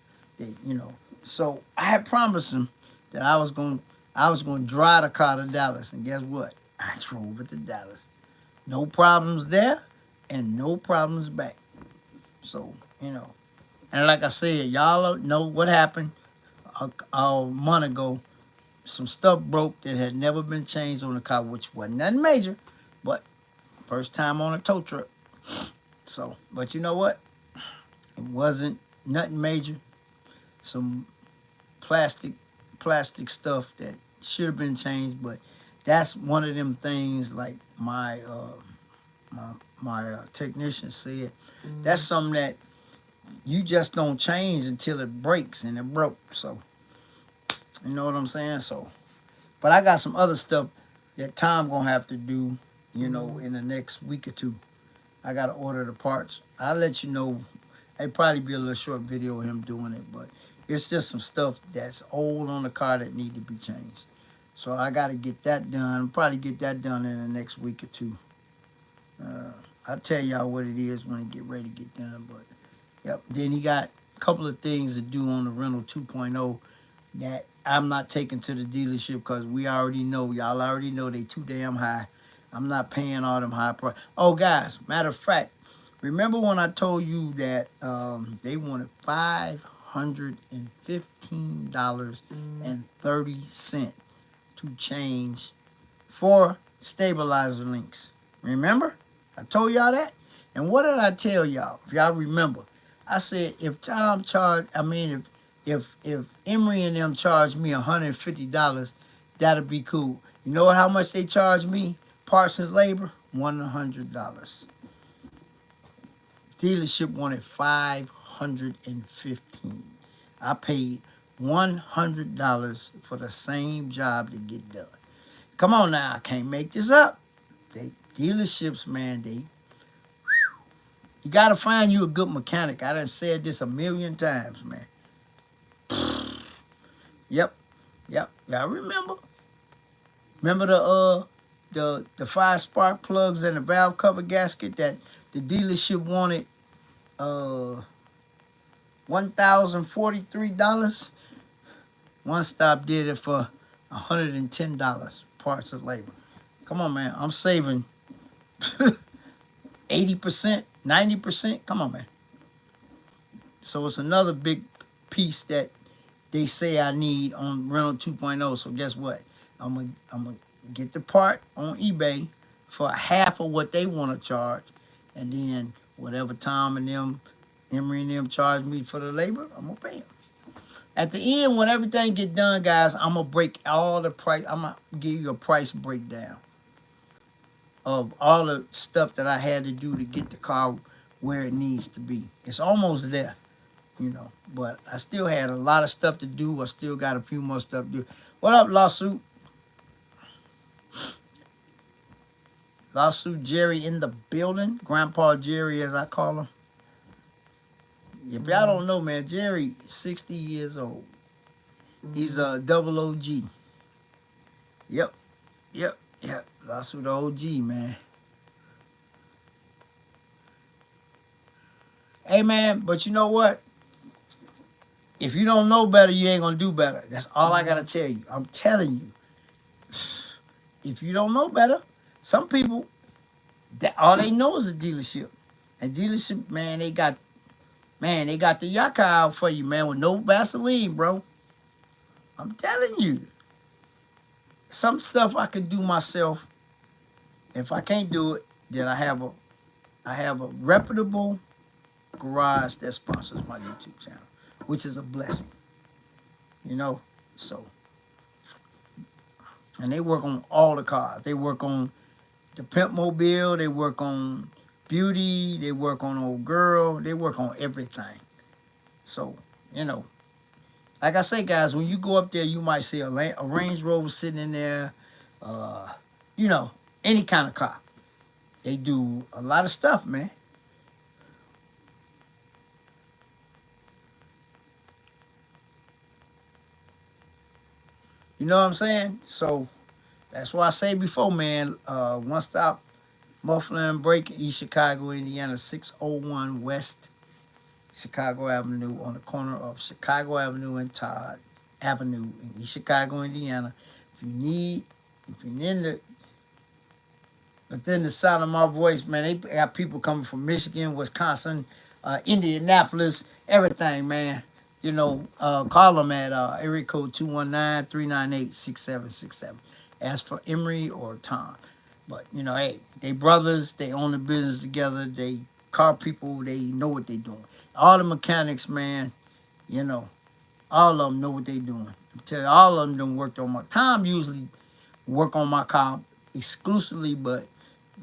So I had promised him that I was going to drive the car to Dallas, and guess what? I drove it to Dallas. No problems there, and no problems back. So, and like I said, y'all know what happened a month ago. Some stuff broke that had never been changed on the car, which wasn't nothing major, but first time on a tow truck. So, but you know what? It wasn't nothing major. Some plastic stuff that should have been changed, but that's one of them things like my technician said. That's something that you just don't change until it breaks, and it broke. So, you know what I'm saying? So, but I got some other stuff that Tom gonna have to do, in the next week or two. I gotta order the parts. I'll let you know. It'll probably be a little short video of him doing it, but it's just some stuff that's old on the car that need to be changed. So I got to get that done. Probably get that done in the next week or two. I'll tell y'all what it is when it get ready to get done. But yep. Then he got a couple of things to do on the rental 2.0 that I'm not taking to the dealership because we already know, y'all already know they too damn high. I'm not paying all them high price. Oh, guys, matter of fact, remember when I told you that they wanted $515.30 to change for stabilizer links? Remember? I told y'all that? And what did I tell y'all? If y'all remember, I said if Tom charged, if Emery and them charged me $150, that'd be cool. You know how much they charge me? Parts and labor, $100. Dealership wanted $515. I paid $100 for the same job to get done. Come on now, I can't make this up. They dealerships, man, you gotta find you a good mechanic. I done said this a million times, man. Yep. Y'all remember? Remember the 5 spark plugs and the valve cover gasket that the dealership wanted $1,043? One Stop did it for $110, parts of labor. Come on, man. I'm saving 80%, 90%. Come on, man. So it's another big piece that they say I need on rental 2.0. So guess what? I'm gonna get the part on eBay for half of what they want to charge, and then whatever Tom and them, Emery and them charge me for the labor, I'm gonna pay them. At the end, when everything get done, guys, I'm gonna break all the price. I'm gonna give you a price breakdown of all the stuff that I had to do to get the car where it needs to be. It's almost there, you know, but I still had a lot of stuff to do. I still got a few more stuff to do. What up, Lawsuit? Lawsuit Jerry in the building. Grandpa Jerry, as I call him. If y'all don't know, man, Jerry, 60 years old. He's a double OG. Yep. Lawsuit OG, man. Hey, man, but you know what? If you don't know better, you ain't gonna do better. That's all I gotta tell you. I'm telling you. If you don't know better, some people, that all they know is a dealership. And dealership, man, they got the yucca out for you, man, with no Vaseline, bro. I'm telling you. Some stuff I can do myself. If I can't do it, then I have a reputable garage that sponsors my YouTube channel, which is a blessing. You know, so. And they work on all the cars. They work on the Pimp Mobile. They work on Beauty. They work on Old Girl. They work on everything. So, you know, like I say, guys, when you go up there, you might see a Range Rover sitting in there. You know, any kind of car. They do a lot of stuff, man. You know what I'm saying? So that's why I say before, man, One Stop Muffler and Brake, East Chicago, Indiana, 601 West Chicago Avenue, on the corner of Chicago Avenue and Todd Avenue in East Chicago, Indiana. If you're within the sound of my voice, man, they got people coming from Michigan, Wisconsin, Indianapolis, everything, man. You know, call them at area code 219-398-6767. Ask for Emery or Tom. But, you know, hey, they brothers, they own the business together, they car people, they know what they doing. All the mechanics, man, you know, all of them know what they doing. I'm telling you, all of them done worked on my, Tom usually work on my car exclusively, but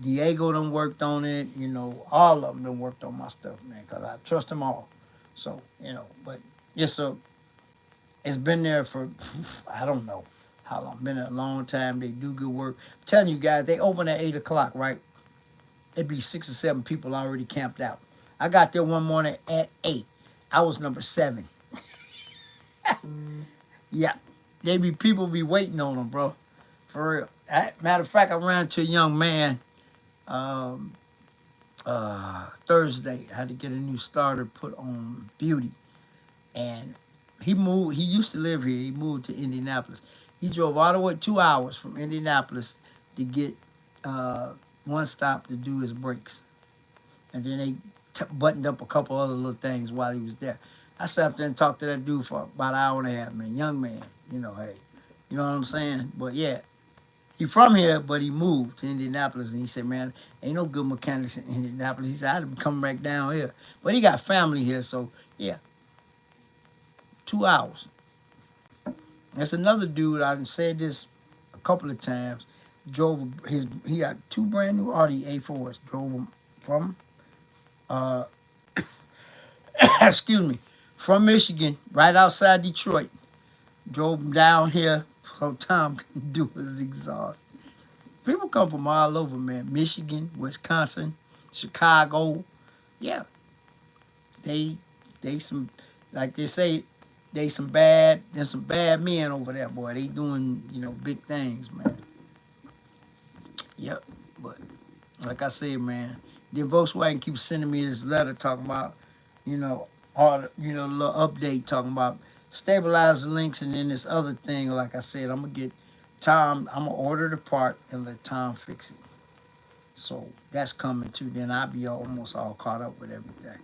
Diego done worked on it, you know, all of them done worked on my stuff, man, because I trust them all. So, you know, but it's been there for, I don't know how long, been a long time. They do good work. I'm telling you guys, they open at 8 o'clock, right? It'd be 6 or 7 people already camped out. I got there one morning at 8. I was number 7. Yeah, people be waiting on them, bro. For real. Matter of fact, I ran into a young man um, Thursday. I had to get a new starter put on Beauty. And he moved. He used to live here. He moved to Indianapolis. He drove all the way 2 hours from Indianapolis to get uh, one stop to do his brakes, and then they buttoned up a couple other little things while he was there. I sat up there and talked to that dude for about an hour and a half, man. Young man, hey, you know what I'm saying? But yeah, he from here, but he moved to Indianapolis, and he said, man, ain't no good mechanics in Indianapolis. He said, I'd be coming back down here, but he got family here, so yeah, 2 hours. That's another dude. I've said this a couple of times. He got two brand new Audi A4s. Drove them from uh excuse me, from Michigan, right outside Detroit. Drove them down here so Tom can do his exhaust. People come from all over, man. Michigan, Wisconsin, Chicago. Yeah. They some, like they say, there's some bad men over there, boy. They doing, big things, man. Yep. But like I said, man, then Volkswagen keeps sending me this letter talking about, all the, little update talking about stabilizer links, and then this other thing. Like I said, I'm gonna order the part and let Tom fix it. So that's coming too. Then I'll be almost all caught up with everything.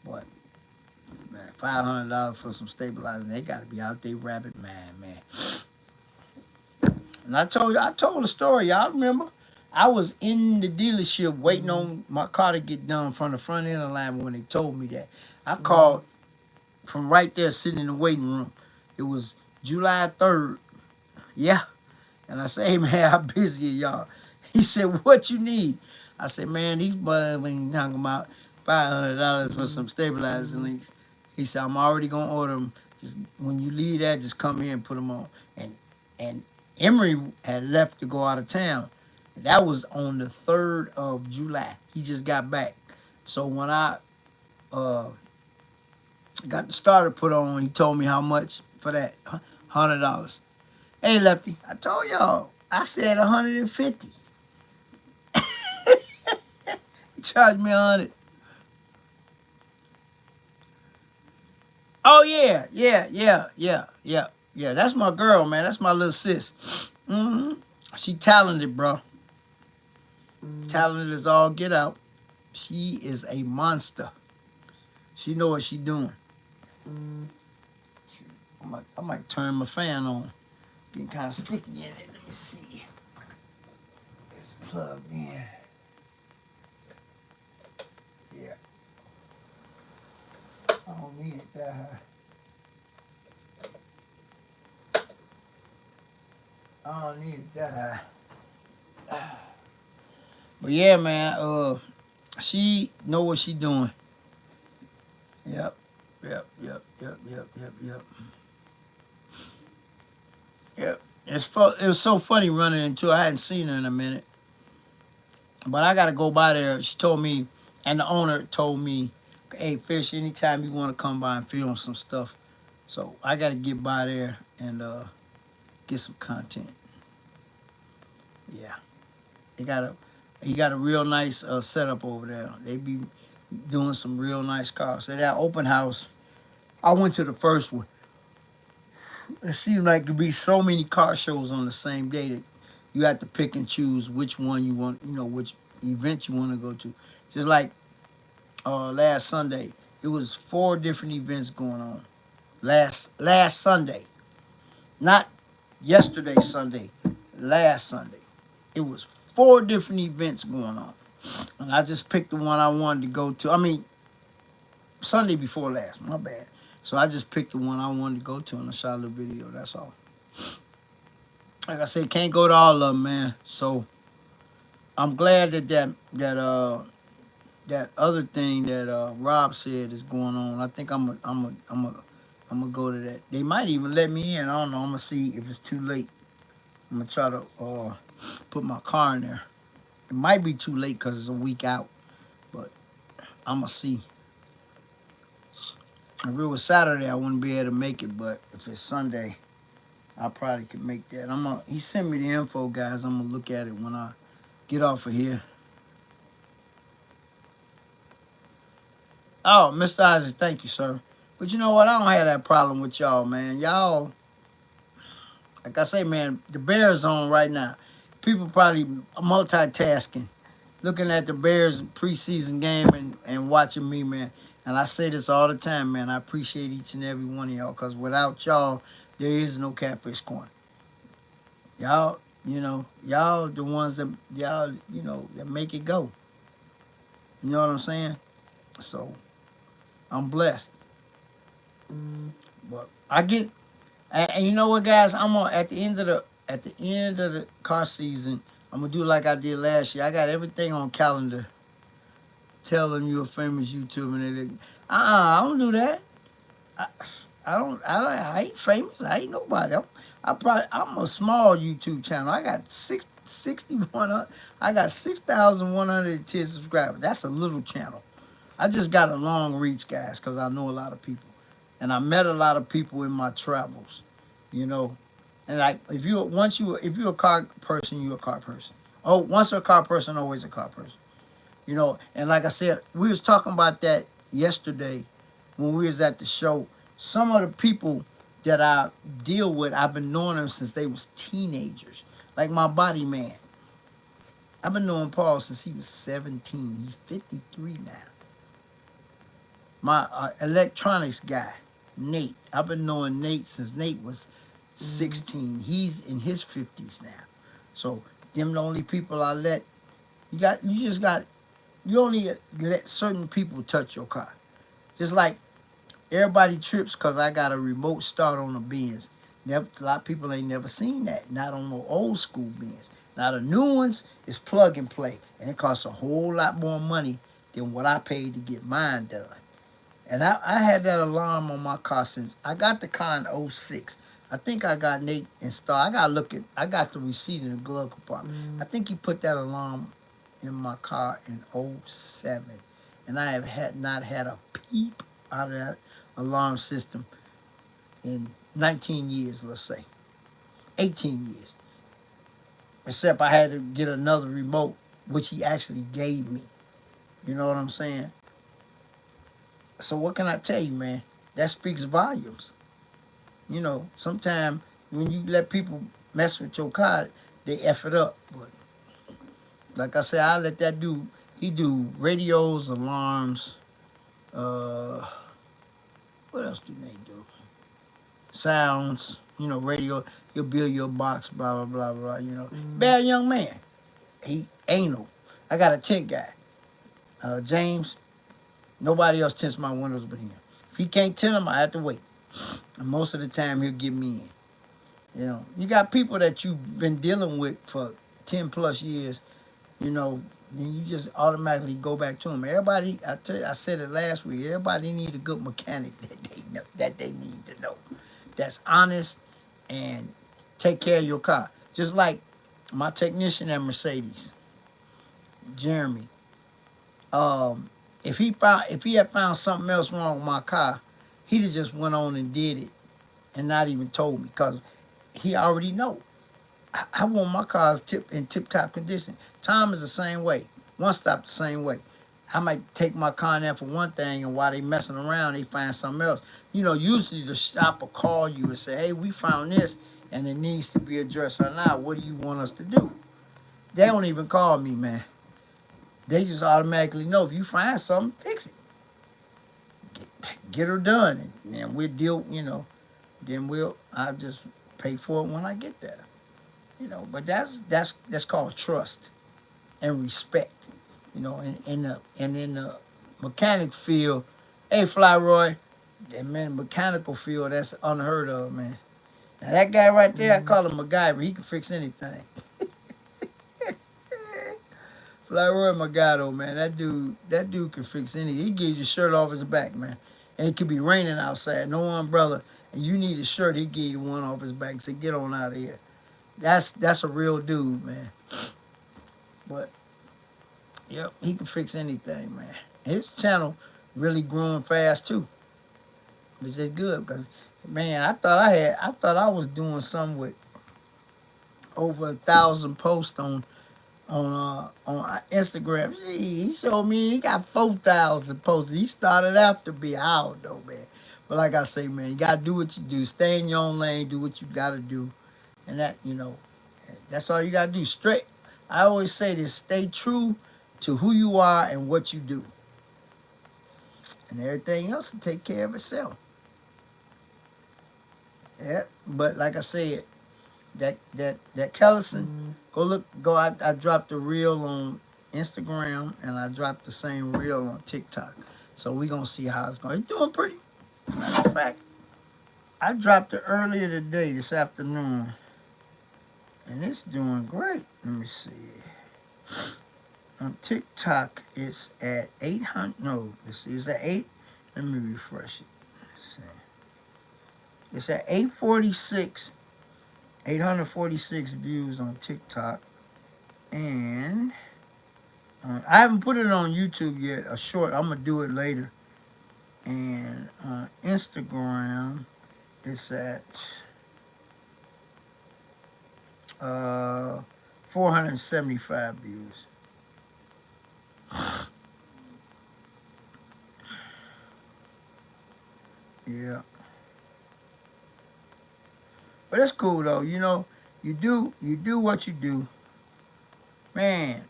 But man, $500 for some stabilizers, they gotta be out there rabbit man. And I told the story, y'all remember? I was in the dealership waiting on my car to get done from the front end of the line when they told me that. I called from right there sitting in the waiting room. It was July 3rd. Yeah. And I said, hey man, how busy are y'all? He said, what you need? I said, man, these bugs ain't talking about $500 for some stabilizer links. He said, I'm already gonna order them. Just when you leave that, just come here and put them on. And Emery had left to go out of town. That was on the 3rd of July. He just got back. So when I got the starter put on, he told me how much for that, $100. Hey, Lefty, I told y'all, I said 150. He charged me 100. Oh yeah. That's my girl, man. That's my little sis. She talented, bro. Talented as all get out. She is a monster. She know what she doing. I might turn my fan on. Getting kind of sticky in it. Let me see. It's plugged in. Yeah. I don't need it that high. I don't need it that high. But yeah, man, she know what she doing. Yep. Yep. It was so funny running into her. I hadn't seen her in a minute. But I gotta go by there. She told me, and the owner told me, hey, Fish, anytime you want to come by and film some stuff. So I gotta get by there and get some content. Yeah. He got a real nice setup over there. They be doing some real nice cars. So that open house, I went to the first one. It seemed like there be so many car shows on the same day that you have to pick and choose which one you want, which event you want to go to. Just like last Sunday, it was 4 different events going on. Last Sunday, not yesterday Sunday, last Sunday. It was 4 different events going on. And I just picked the one I wanted to go to. I mean, Sunday before last, my bad. So I just picked the one I wanted to go to and I shot a little video, that's all. Like I said, can't go to all of them, man. So I'm glad that other thing that Rob said is going on. I think I'm gonna go to that. They might even let me in. I don't know. I'm gonna see if it's too late. I'm gonna try to put my car in there. It might be too late because it's a week out, but I'm gonna see. If it was Saturday, I wouldn't be able to make it, but if it's Sunday, I probably could make that. He sent me the info, guys. I'm gonna look at it when I get off of here. Oh, Mr. Isaac, thank you, sir. But you know what? I don't have that problem with y'all, man. Y'all, like I say, man, the Bears on right now. People probably multitasking, looking at the Bears preseason game and watching me, man. And I say this all the time, man. I appreciate each and every one of y'all, because without y'all, there is no Catfish Corner. Y'all, y'all the ones that that make it go. You know what I'm saying? So I'm blessed. But I get, and you know what, guys? I'm gonna at the end of the car season, I'm gonna do like I did last year. I got everything on calendar. Tell them you're a famous YouTuber, and they, I don't do that. I, I ain't famous. I ain't nobody. I'm a small YouTube channel. I got 61. I got 6,110 subscribers. That's a little channel. I just got a long reach, guys, because I know a lot of people, and I met a lot of people in my travels. You know, and like if you're a car person, you're a car person. Oh, once a car person, always a car person. You know, and like I said, we was talking about that yesterday when we was at the show. Some of the people that I deal with, I've been knowing them since they was teenagers. Like my body man. I've been knowing Paul since he was 17. He's 53 now. My electronics guy, Nate. I've been knowing Nate since Nate was 16. He's in his 50s now. So them the only people I let. You only let certain people touch your car. Just like everybody trips because I got a remote start on the Benz. A lot of people ain't never seen that. Not on no old school Benz. Now the new ones is plug and play, and it costs a whole lot more money than what I paid to get mine done. And I had that alarm on my car since I got the car in 06. I think I got Nate installed. I got the receipt in the glove compartment. I think he put that alarm in my car in 07. And I have not had a peep out of that alarm system in 19 years, let's say. 18 years. Except I had to get another remote, which he actually gave me. You know what I'm saying? So what can I tell you, man? That speaks volumes. You know, sometimes when you let people mess with your car, they F it up. But like I said, I let that dude, he do radios, alarms, what else do they do? Sounds, radio, he'll build your box, blah, blah, blah, blah, Bad young man. He anal. I got a tent guy. James, nobody else tints my windows but him. If he can't tint them, I have to wait. And most of the time, he'll get me in. You got people that you've been dealing with for 10 plus years, then you just automatically go back to them. Everybody, I said it last week, everybody need a good mechanic that they need to know. That's honest and take care of your car. Just like my technician at Mercedes, Jeremy. If he had found something else wrong with my car, he'd have just went on and did it and not even told me, because he already know. I want my cars in tip-top condition. Tom is the same way. One Stop the same way. I might take my car in there for one thing, and while they messing around, they find something else. Usually the shop will call you and say, hey, we found this, and it needs to be addressed right now. What do you want us to do? They don't even call me, man. They just automatically know. If you find something, fix it. Get her done, and we'll deal, then I'll just pay for it when I get there. But that's called trust and respect. In the mechanic field, hey Fly Roy, that man, mechanical field, that's unheard of, man. Now that guy right there, I call him MacGyver. He can fix anything. Fly Roy my guy though, man. That dude can fix anything. He gives you a shirt off his back, man. And it could be raining outside, no umbrella, and you need a shirt, he give you one off his back and say, get on out of here. That's a real dude, man. But yep, he can fix anything, man. His channel really growing fast too. which is good because, man, I thought I was doing something with over 1,000 posts on Instagram. He showed me he got 4,000 posts. He started after me. I don't know, man. But like I say, man, you gotta do what you do. Stay in your own lane. Do what you gotta do, and that that's all you gotta do. Straight. I always say this: stay true to who you are and what you do, and everything else will take care of itself. Yeah. But like I said, that Kellison, go look, go. I dropped a reel on Instagram and I dropped the same reel on TikTok. So we gonna see how it's going. It's doing pretty. Matter of fact, I dropped it earlier today, this afternoon, and it's doing great. Let me see. On TikTok, it's at 800. No, let's see, it's at 8. Let me refresh it. Let's see. It's at 846. 846 views on TikTok, and I haven't put it on YouTube yet. A short, I'm gonna do it later. And on Instagram, it's at 475 views. Yeah, but it's cool though. You do what you do, man.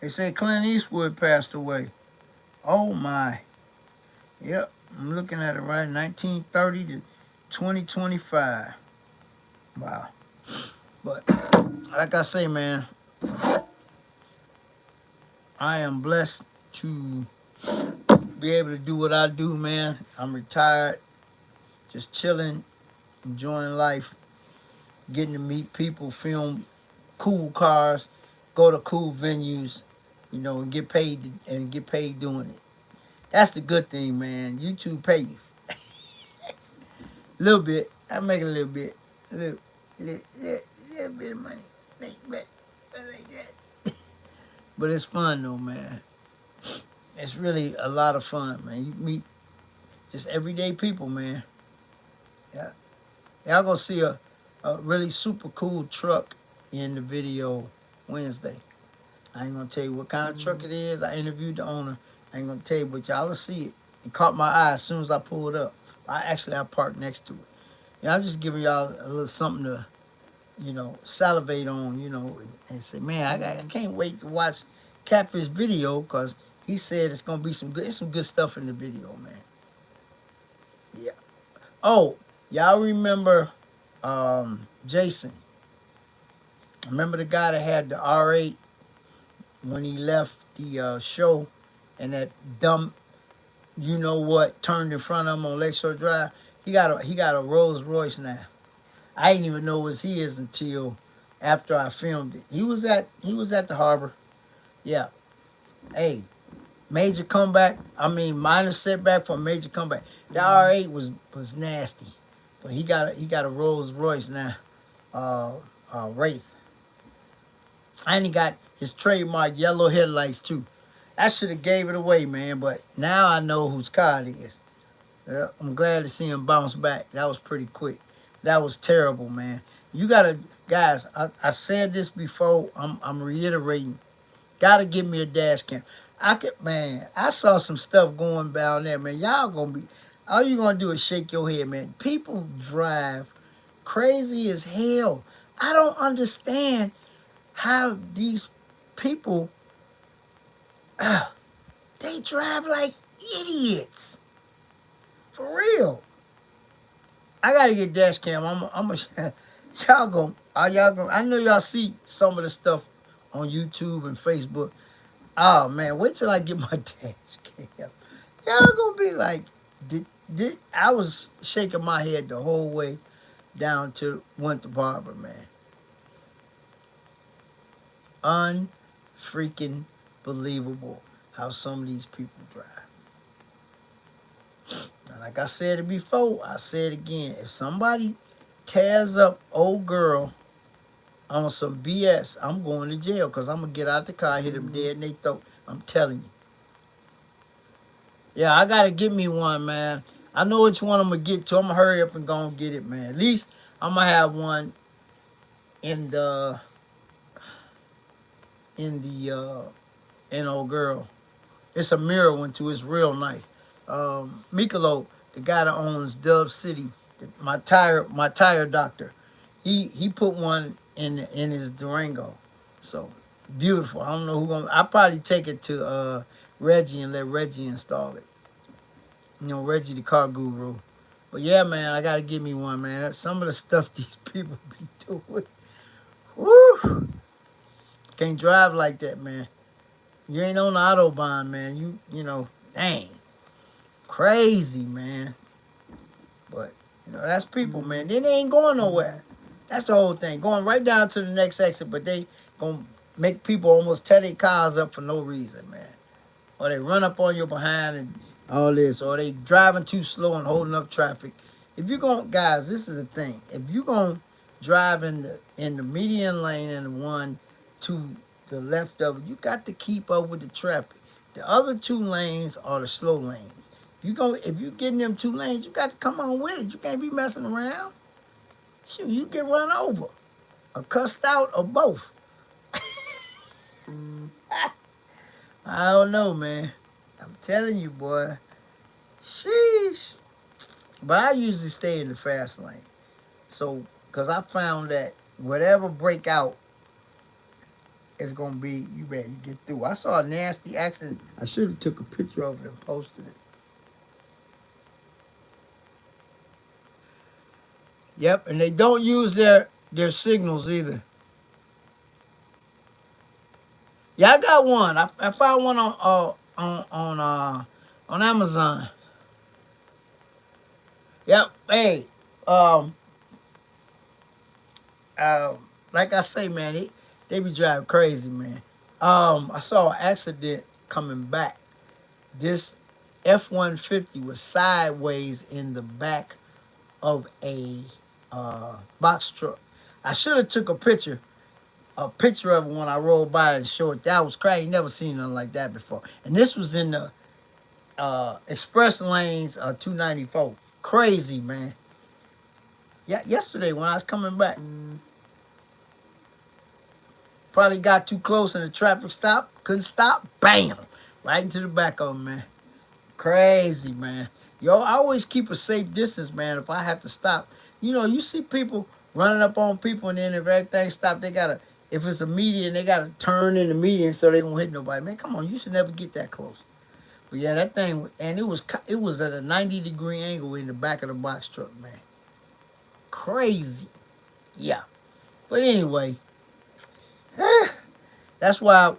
They say Clint Eastwood passed away. Oh my. Yep, I'm looking at it right. 1930 to 2025. Wow. But like I say, man, I am blessed to be able to do what I do, man. I'm retired, just chilling, enjoying life, getting to meet people, film cool cars, go to cool venues, and get paid doing it. That's the good thing, man. YouTube pay you a little bit. I make a little bit, little bit of money, like that. But it's fun though, man. It's really a lot of fun, man. You meet just everyday people, man. Yeah, y'all gonna see a really super cool truck in the video Wednesday. I ain't gonna tell you what kind of truck it is. I interviewed the owner. I ain't gonna tell you, but y'all will see it. It caught my eye as soon as I pulled up. I parked next to it. Yeah, I'm just giving y'all a little something to, salivate on, and say, man, I can't wait to watch Catfish video because he said it's gonna be some good stuff in the video, man. Yeah. Oh, y'all remember Jason? Remember the guy that had the R8 when he left the show, and that dumb, turned in front of him on Lakeshore Drive? He got a Rolls Royce now. I didn't even know it was his until after I filmed it. He was at the harbor. Yeah. Hey, major comeback. I mean, minor setback for a major comeback. The R8 was nasty, but he got a Rolls Royce now, Wraith. And he got his trademark yellow headlights too. I should have gave it away, man, but now I know whose car it is. Yeah, I'm glad to see him bounce back. That was pretty quick. That was terrible, man. You gotta, guys. I said this before. I'm reiterating. Gotta give me a dash cam. I saw some stuff going down there, man. Y'all gonna be, all you gonna do is shake your head, man. People drive crazy as hell. I don't understand how these people, they drive like idiots. For real. I gotta get dash cam. I know y'all see some of the stuff on YouTube and Facebook. Oh man, wait till I get my dash cam. Y'all gonna be like, I was shaking my head the whole way down to Winter Harbor, man. Unfreaking believable how some of these people drive. And like I said it before, I say it again. If somebody tears up old girl on some BS, I'm going to jail because I'm going to get out the car, hit them dead in their throat. I'm telling you. Yeah, I gotta get me one, man. I know which one I'm gonna get to. I'm gonna hurry up and go and get it, man. At least I'm gonna have one in the in old girl. It's a mirror one too. It's real nice. Mikolo, the guy that owns Dove City, my tire doctor, he put one in his Durango. So beautiful. I don't know who gonna. I'll probably take it to Reggie and let Reggie install it. You know, Reggie the car guru. But yeah, man, I gotta give me one, man. That's some of the stuff these people be doing. Woo! Can't drive like that, man. You ain't on the Autobahn, man. You know, dang. Crazy, man. But, you know, that's people, man. Then they ain't going nowhere. That's the whole thing. Going right down to the next exit, but they gonna make people almost tear their cars up for no reason, man. Or they run up on your behind and all this. Or they driving too slow and holding up traffic. If you're going, guys, this is the thing. If you're going to drive in the median lane and the one to the left of it, you got to keep up with the traffic. The other two lanes are the slow lanes. If you get in them two lanes, you got to come on with it. You can't be messing around. Shoot, you get run over, or cussed out, or both. I don't know, man. I'm telling you, boy. Sheesh. But I usually stay in the fast lane. So, because I found that whatever breakout is going to be, you better get through. I saw a nasty accident. I should have took a picture of it and posted it. Yep, and they don't use their signals either. Yeah, I got one. I found one on Amazon. Yep. Hey, um, like I say, man, they be driving crazy, man. I saw an accident coming back. This F-150 was sideways in the back of a box truck. I should have took a picture of it when I rolled by and showed it. That was crazy. Never seen nothing like that before. And this was in the express lanes of 294. Crazy, man. Yeah, yesterday when I was coming back. Probably got too close and the traffic stopped. Couldn't stop. Bam! Right into the back of him, man. Crazy, man. Yo, I always keep a safe distance, man, if I have to stop. You know, you see people running up on people, and then if everything stopped, if it's a median, they got to turn in the median so they don't hit nobody. Man, come on, you should never get that close. But yeah, that thing, and it was at a 90-degree angle in the back of the box truck, man. Crazy. Yeah. But anyway, that's why,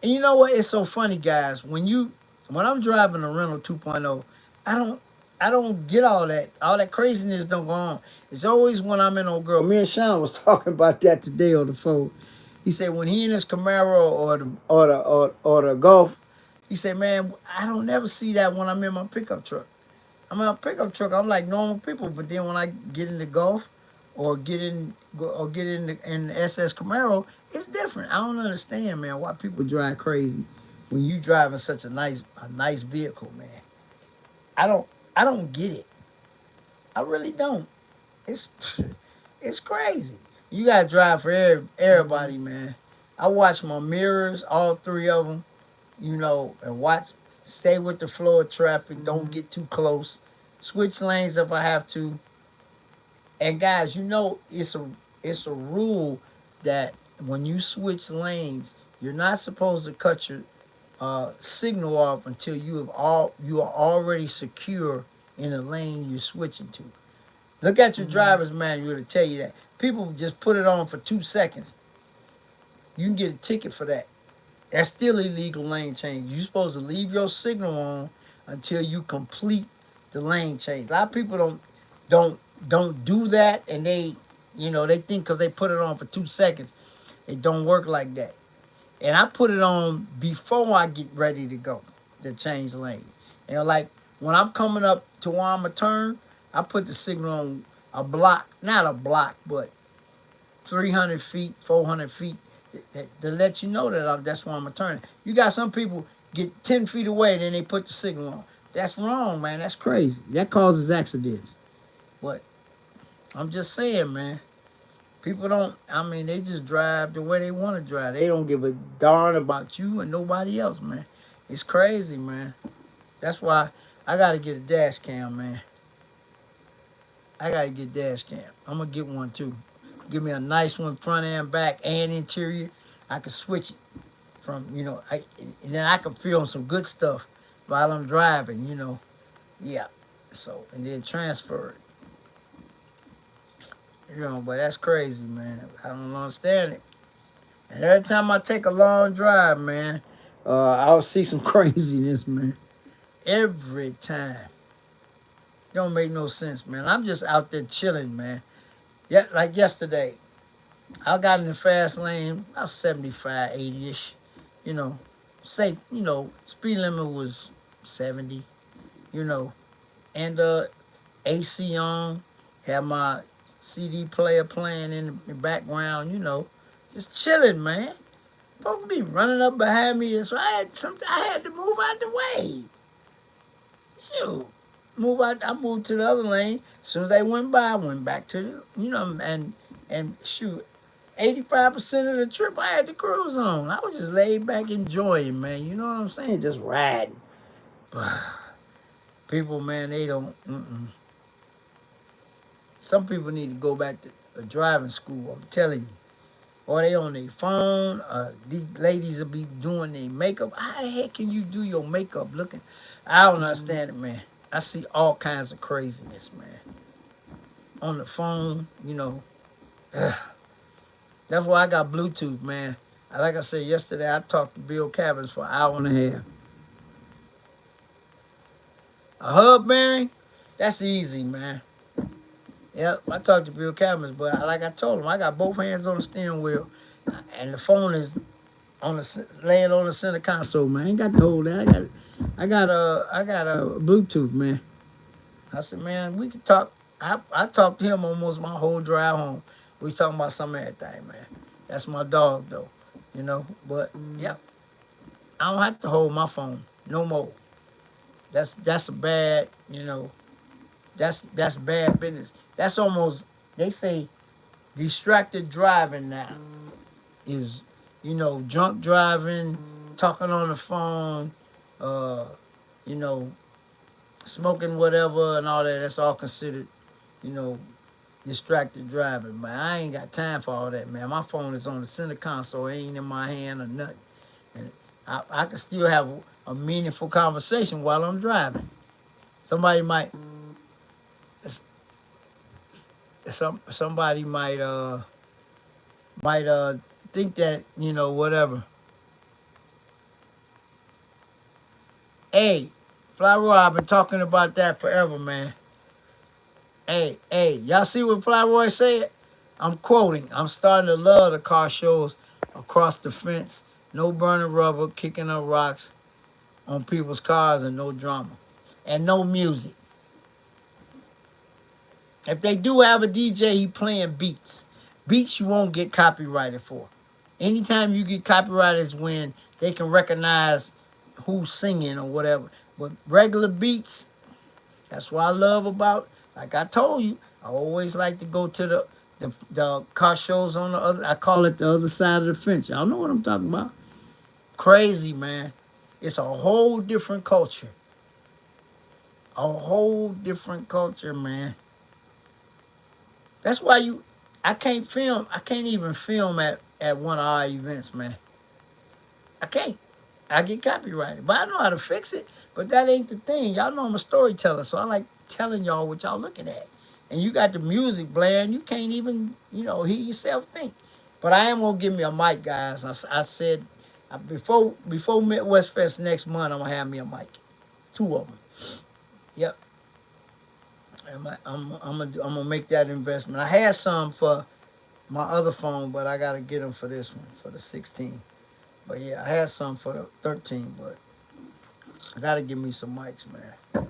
and you know what? It's so funny, guys. When I'm driving a rental 2.0, I don't get all that. All that craziness don't go on. It's always when I'm in old girl. Me and Sean was talking about that today on the phone. He said when he in his Camaro or the Golf, he said, man, I don't never see that when I'm in my pickup truck. I'm in a pickup truck. I'm like normal people, but then when I get in the Golf or get in the SS Camaro, it's different. I don't understand, man, why people drive crazy when you driving such a nice vehicle, man. I don't get it. I really don't. It's crazy. You gotta drive for everybody, man. I watch my mirrors, all three of them, you know, and stay with the flow of traffic. Don't get too close. Switch lanes if I have to. And guys, you know, it's a rule that when you switch lanes, you're not supposed to cut your signal off until you are already secure in the lane you're switching to. Look at your driver's manual to tell you that. People just put it on for 2 seconds. You can get a ticket for that. That's still illegal lane change. You're supposed to leave your signal on until you complete the lane change. A lot of people don't do that, and they think because they put it on for 2 seconds, it don't work like that. And I put it on before I get ready to go to change lanes. And like when I'm coming up to where I'm going to turn, I put the signal on a block, not a block, but 300 feet, 400 feet to let you know that that's where I'm going to turn. You got some people, get 10 feet away, then they put the signal on. That's wrong, man. That's crazy. That causes accidents. But I'm just saying, man. People don't, I mean, they just drive the way they want to drive. They don't give a darn about you and nobody else, man. It's crazy, man. That's why I got to get a dash cam, man. I got to get dash cam. I'm going to get one, too. Give me a nice one, front and back and interior. I can switch it from, and then I can film some good stuff while I'm driving, Yeah. So, and then transfer it. But that's crazy, man. I don't understand it. And every time I take a long drive, man, I'll see some craziness, man. Every time. Don't make no sense, man. I'm just out there chilling, man. Yeah, like yesterday, I got in the fast lane, about 75, 80-ish. Safe, speed limit was 70, and AC on, had my CD player playing in the background, just chilling, man. Folks be running up behind me, so I had to move out the way. Shoot. I moved to the other lane. As soon as they went by, I went back to the, and shoot, 85% of the trip I had to cruise on. I was just laid back enjoying, man. You know what I'm saying? Just riding. People, man, they don't, Some people need to go back to a driving school, I'm telling you. Or they on their phone. These ladies will be doing their makeup. How the heck can you do your makeup looking? I don't understand it, man. I see all kinds of craziness, man. On the phone, Ugh. That's why I got Bluetooth, man. Like I said yesterday, I talked to Bill Cabins for an hour and a half. A hub bearing, that's easy, man. Yep, I talked to Bill Cabins, but like I told him, I got both hands on the steering wheel, and the phone is laying on the center console, man. I ain't got to hold that. I got a Bluetooth, man. I said, man, we could talk. I talked to him almost my whole drive home. We talking about some everything, man. That's my dog, though, But yeah, I don't have to hold my phone no more. That's a bad, That's bad business. That's almost, they say, distracted driving now is, drunk driving, talking on the phone, you know, smoking whatever and all that. That's all considered, distracted driving. But I ain't got time for all that, man. My phone is on the center console. It ain't in my hand or nothing. And I can still have a meaningful conversation while I'm driving. Somebody might think that, whatever. Hey, Fly Roy, I've been talking about that forever, man. Hey, y'all see what Fly Roy said? I'm quoting. I'm starting to love the car shows across the fence. No burning rubber, kicking up rocks on people's cars, and no drama. And no music. If they do have a DJ, he playing beats. Beats you won't get copyrighted for. Anytime you get copyrighted is when they can recognize who's singing or whatever. But regular beats, that's what I love about, like I told you, I always like to go to the car shows on the other, I call it the other side of the fence. Y'all know what I'm talking about. Crazy, man. It's a whole different culture. A whole different culture, man. That's why I can't even film at one of our events, man. I can't. I get copyrighted. But I know how to fix it. But that ain't the thing. Y'all know I'm a storyteller, so I like telling y'all what y'all looking at. And you got the music blaring, you can't even, hear yourself think. But I am going to give me a mic, guys. I said, before Midwest Fest next month, I'm going to have me a mic. 2 of them. Yep. I'm gonna make that investment. I had some for my other phone, but I gotta get them for this one, for the 16. But yeah, I had some for the 13, but I gotta give me some mics, man.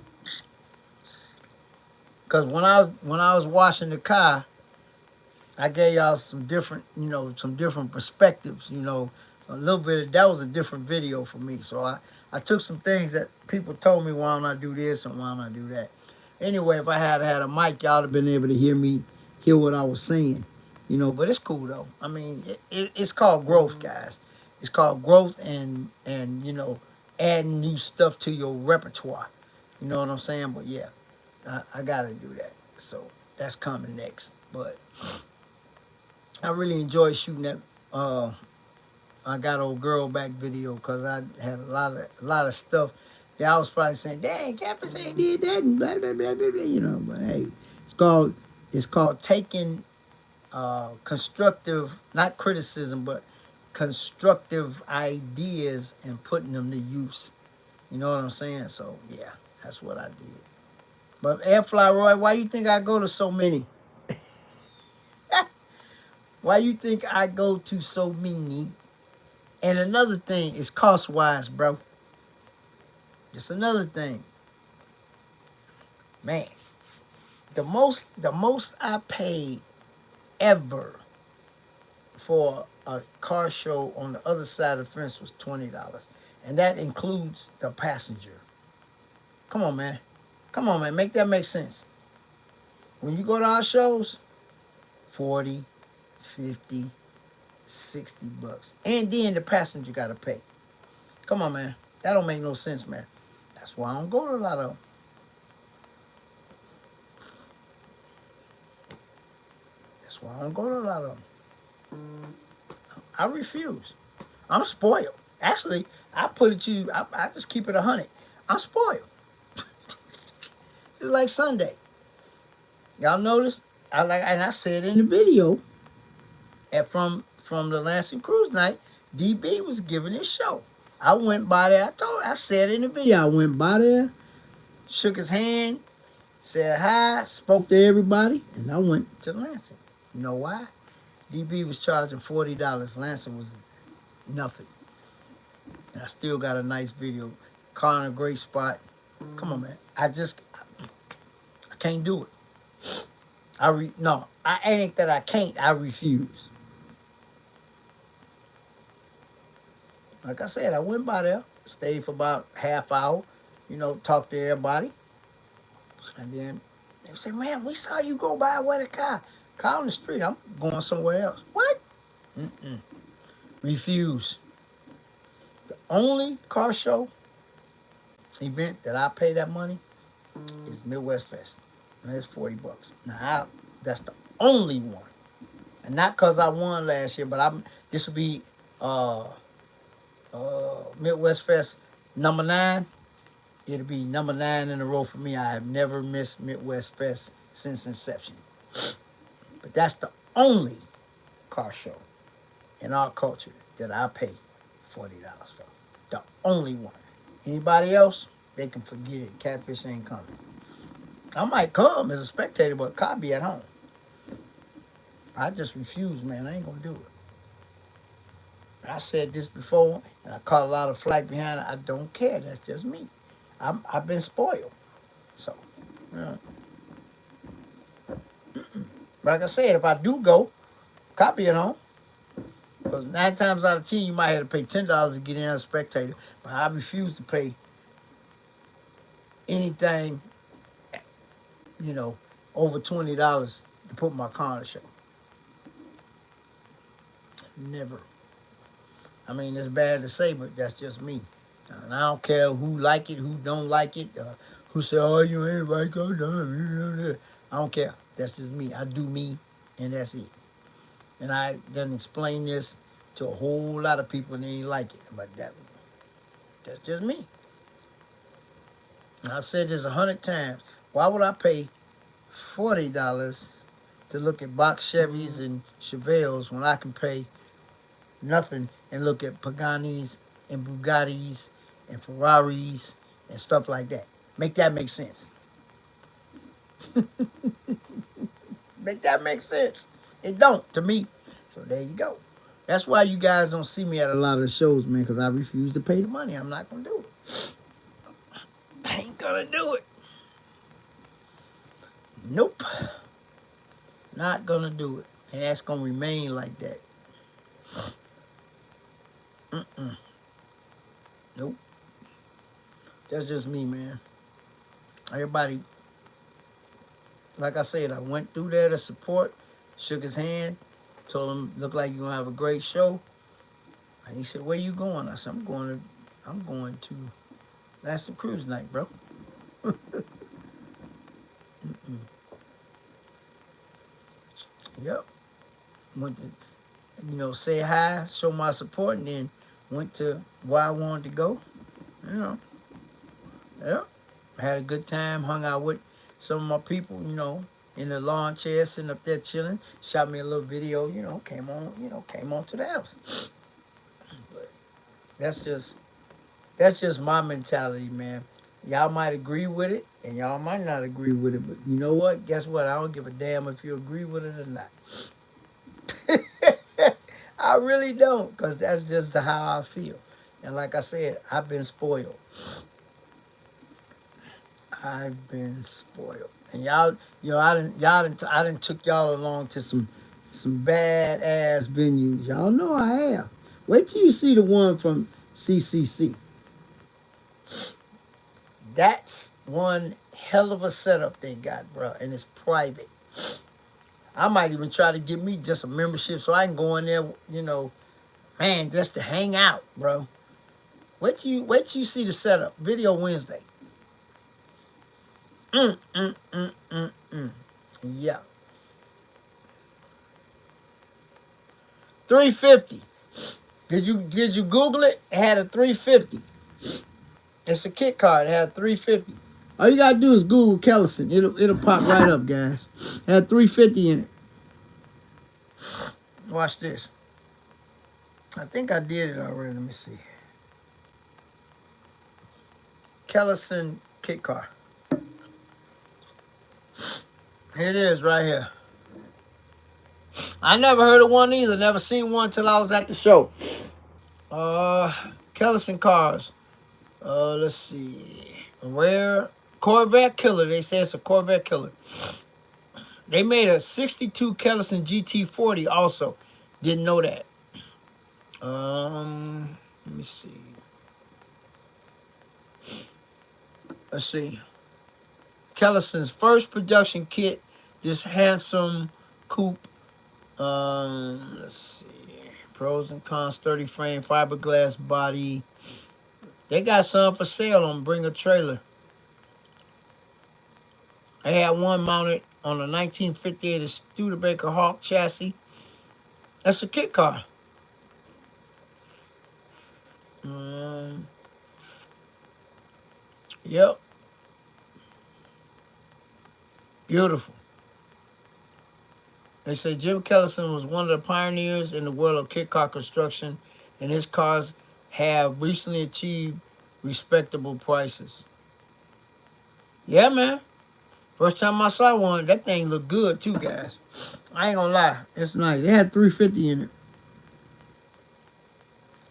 Cause when I was washing the car, I gave y'all some different, some different perspectives, So a little bit of that was a different video for me. So I took some things that people told me, why don't I do this and why don't I do that. Anyway, if I had had a mic, y'all have been able to hear what I was saying. But it's cool though. I mean, it's called growth, guys. It's called growth and adding new stuff to your repertoire. You know what I'm saying? But yeah, I gotta do that. So that's coming next. But I really enjoyed shooting that. I got old girl back video because I had a lot of stuff that I was probably saying, dang, Catfish ain't did that and blah blah blah blah blah. But hey, it's called taking constructive, not criticism, but constructive ideas and putting them to use. You know what I'm saying? So yeah, that's what I did. But Airfly Roy, why you think I go to so many? Why you think I go to so many? And another thing is cost-wise, bro. Just another thing. Man, the most I paid ever for a car show on the other side of the fence was $20. And that includes the passenger. Come on, man. Come on, man. Make that make sense. When you go to our shows, 40, 50, 60 bucks. And then the passenger got to pay. Come on, man. That don't make no sense, man. That's why I don't go to a lot of them. That's why I don't go to a lot of them. I refuse. I'm spoiled. Actually, I put it to you, I just keep it 100. I'm spoiled. Just like Sunday. Y'all notice? And I said in the video, from the Lansing Cruise night, DB was giving his show. I went by there. I said in the video, I went by there, shook his hand, said hi, spoke to everybody, and I went to Lansing. You know why? DB was charging $40. Lansing was nothing. And I still got a nice video. Car in a great spot. Come on, man. I can't do it. No, I ain't that I can't. I refuse. Like I said, I went by there, stayed for about half hour, talked to everybody. And then they say, man, we saw you go by with a car. Car on the street. I'm going somewhere else. What? Refuse. The only car show event that I pay that money is Midwest Fest. And it's $40. Now, that's the only one. And not because I won last year, but this will be Midwest Fest number 9. It'll be number 9 in a row for me. I have never missed Midwest Fest since inception. But that's the only car show in our culture that I pay $40 for. The only one. Anybody else, they can forget it. Catfish ain't coming. I might come as a spectator, but I'll be at home. I just refuse, man. I ain't going to do it. I said this before, and I caught a lot of flack behind it. I don't care. That's just me. I've been spoiled. So, like I said, if I do go, copy it home. Because 9 times out of 10, you might have to pay $10 to get in as a spectator. But I refuse to pay anything, over $20 to put my car on the show. Never. I mean, it's bad to say, but that's just me. And I don't care who like it, who don't like it, who say, oh, you ain't right, go down. I don't care. That's just me. I do me, and that's it. And I done explain this to a whole lot of people, and they ain't like it. But that's just me. And I said this 100 times. Why would I pay $40 to look at box Chevys and Chevelles when I can pay nothing and look at Paganis and Bugattis and Ferraris and stuff like that? Make that make sense. Make that make sense. It don't to me. So there you go. That's why you guys don't see me at a lot of the shows, man, because I refuse to pay the money. I'm not going to do it. I ain't going to do it. Nope. Not going to do it. And that's going to remain like that. Nope. That's just me, man. Everybody, like I said, I went through there to support, shook his hand, told him, look like you're gonna have a great show. And he said, where you going? I said, I'm going to Last Cruise Night, bro. Yep. Went to, say hi, show my support, and then went to where I wanted to go. Yep. Had a good time, hung out with some of my people, in the lawn chair, sitting up there chilling. Shot me a little video, came on to the house. But that's just my mentality, man. Y'all might agree with it, and y'all might not agree with it, but you know what? Guess what? I don't give a damn if you agree with it or not. I really don't, because that's just how I feel. And like I said, I've been spoiled. I've been spoiled. And y'all, I done took y'all along to some bad ass venues. Y'all know I have. Wait till you see the one from CCC. That's one hell of a setup they got, bro, and it's private. I might even try to get me just a membership so I can go in there, man, just to hang out, bro. Wait till you see the setup. Video Wednesday. Yeah. $350. Did you Google it? It had a $350. It's a kit card. It had $350. All you gotta do is Google Kellison. It'll pop right up, guys. It had $350 in it. Watch this. I think I did it already. Let me see. Kellison kit card. Here it is right here. I never heard of one either. Never seen one till I was at the show. Kellison cars. Let's see. Where? Corvette Killer. They say it's a Corvette Killer. They made a 62 Kellison GT40 also. Didn't know that. Let me see. Let's see. Kellison's first production kit. This handsome coupe. Let's see. Pros and cons, 30 frame, fiberglass body. They got some for sale on Bring a Trailer. They had one mounted on a 1958 Studebaker Hawk chassis. That's a kit car. Yep. Beautiful. They say Jim Kellison was one of the pioneers in the world of kit car construction, and his cars have recently achieved respectable prices. Yeah, man. First time I saw one, that thing looked good too, guys. I ain't gonna lie. It's nice. It had $350 in it.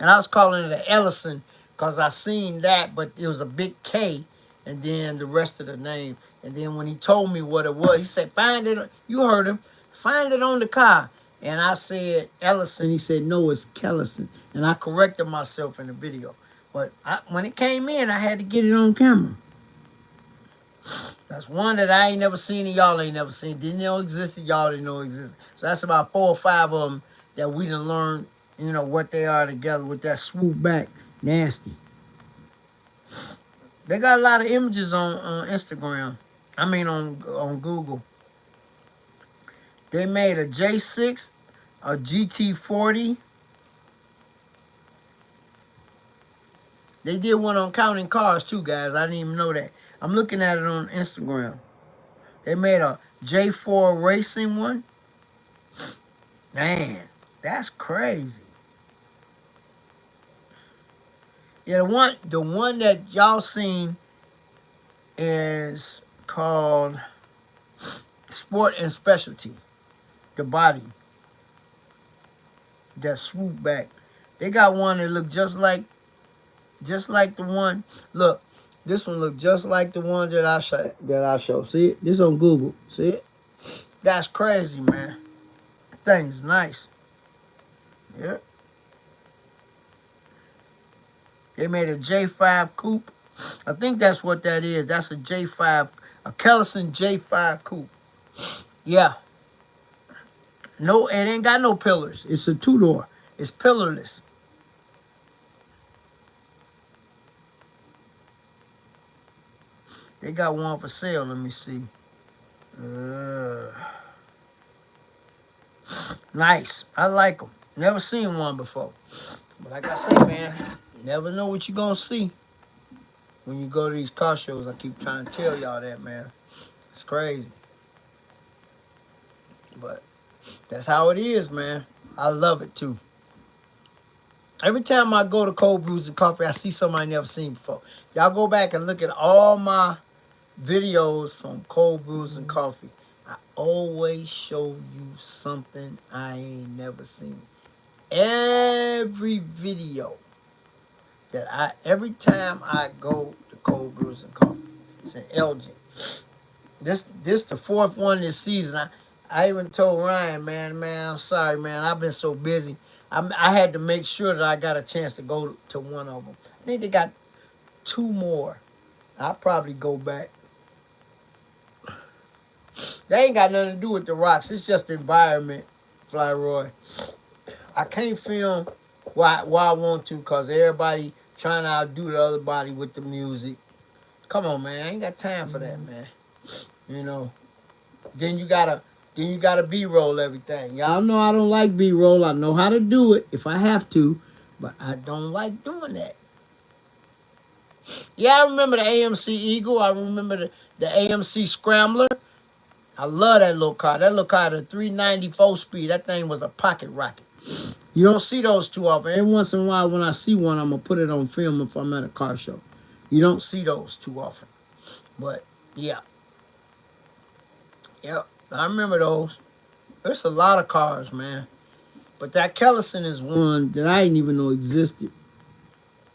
And I was calling it an Ellison because I seen that, but it was a big K and then the rest of the name. And then when he told me what it was, he said, find it. You heard him. Find it on the car. And I said, Ellison. He said, no, it's Kellison. And I corrected myself in the video. But when it came in, I had to get it on camera. That's one that I ain't never seen and y'all ain't never seen. Didn't know existed, y'all didn't know existed. So that's about 4 or 5 of them that we done learned, what they are together with that swoop back. Nasty. They got a lot of images on Instagram. I mean on Google. They made a J6, a GT40. They did one on Counting Cars too, guys. I didn't even know that. I'm looking at it on Instagram. They made a J4 racing one. Man, that's crazy. Yeah, the one that y'all seen is called Sport and Specialty. The body. That swoop back. They got one that look just like the one. Look, this one look just like the one that I show. See it? This on Google. See it? That's crazy, man. That thing is nice. Yeah. They made a J5 coupe. I think that's what that is. That's a J5, a Kellison J5 coupe. Yeah. No, it ain't got no pillars. It's a two-door. It's pillarless. They got one for sale. Let me see. Nice. I like them. Never seen one before. But like I say, man, you never know what you're going to see when you go to these car shows. I keep trying to tell y'all that, man. It's crazy. But that's how it is, man. I love it, too. Every time I go to Cold Brews and Coffee, I see something I never seen before. Y'all go back and look at all my videos from Cold Brews and Coffee. I always show you something I ain't never seen. Every video every time I go to Cold Brews and Coffee, it's in Elgin. This the fourth one this season. I even told Ryan, man, I'm sorry, man. I've been so busy. I had to make sure that I got a chance to go to one of them. I think they got 2 more. I'll probably go back. They ain't got nothing to do with the rocks. It's just the environment, Flyroy. I can't film why I want to, because everybody trying to outdo the other body with the music. Come on, man. I ain't got time for that, man. You know. Then you gotta B-roll everything. Y'all know I don't like B-roll. I know how to do it if I have to, but I don't like doing that. Yeah, I remember the AMC Eagle. I remember the AMC Scrambler. I love that little car. That little car had a 390 4-speed. That thing was a pocket rocket. You don't see those too often. Every once in a while, when I see one, I'm going to put it on film if I'm at a car show. You don't see those too often. But, yeah. Yep, I remember those. There's a lot of cars, man. But that Kellison is one that I didn't even know existed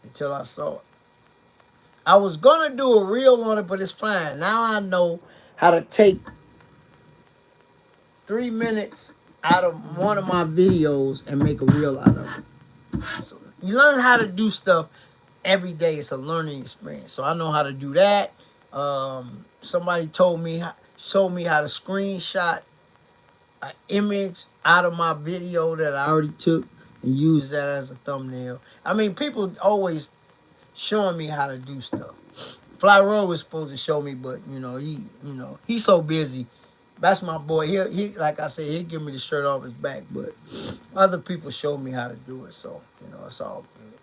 until I saw it. I was going to do a reel on it, but it's fine. Now I know how to take 3 minutes out of one of my videos and make a reel out of it. So you learn how to do stuff every day. It's a learning experience. So I know how to do that. Somebody showed me how to screenshot an image out of my video that I already took and use that as a thumbnail. I mean, people always showing me how to do stuff. Fly Road was supposed to show me, but he's so busy. That's my boy. He like I said, he'll give me the shirt off his back, but other people show me how to do it, so it's all good.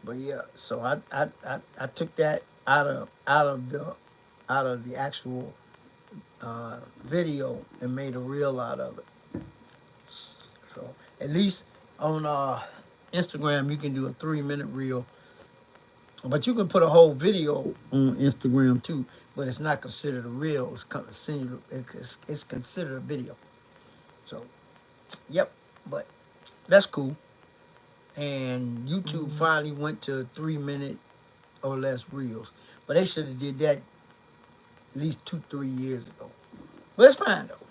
But yeah, so I took that out of the actual video and made a reel out of it. So at least on Instagram you can do a 3-minute reel. But you can put a whole video on Instagram too, but it's not considered a reel. It's considered a video. So, yep. But that's cool. And YouTube finally went to 3-minute or less reels, but they should have did that at least 2-3 years ago. But it's fine though.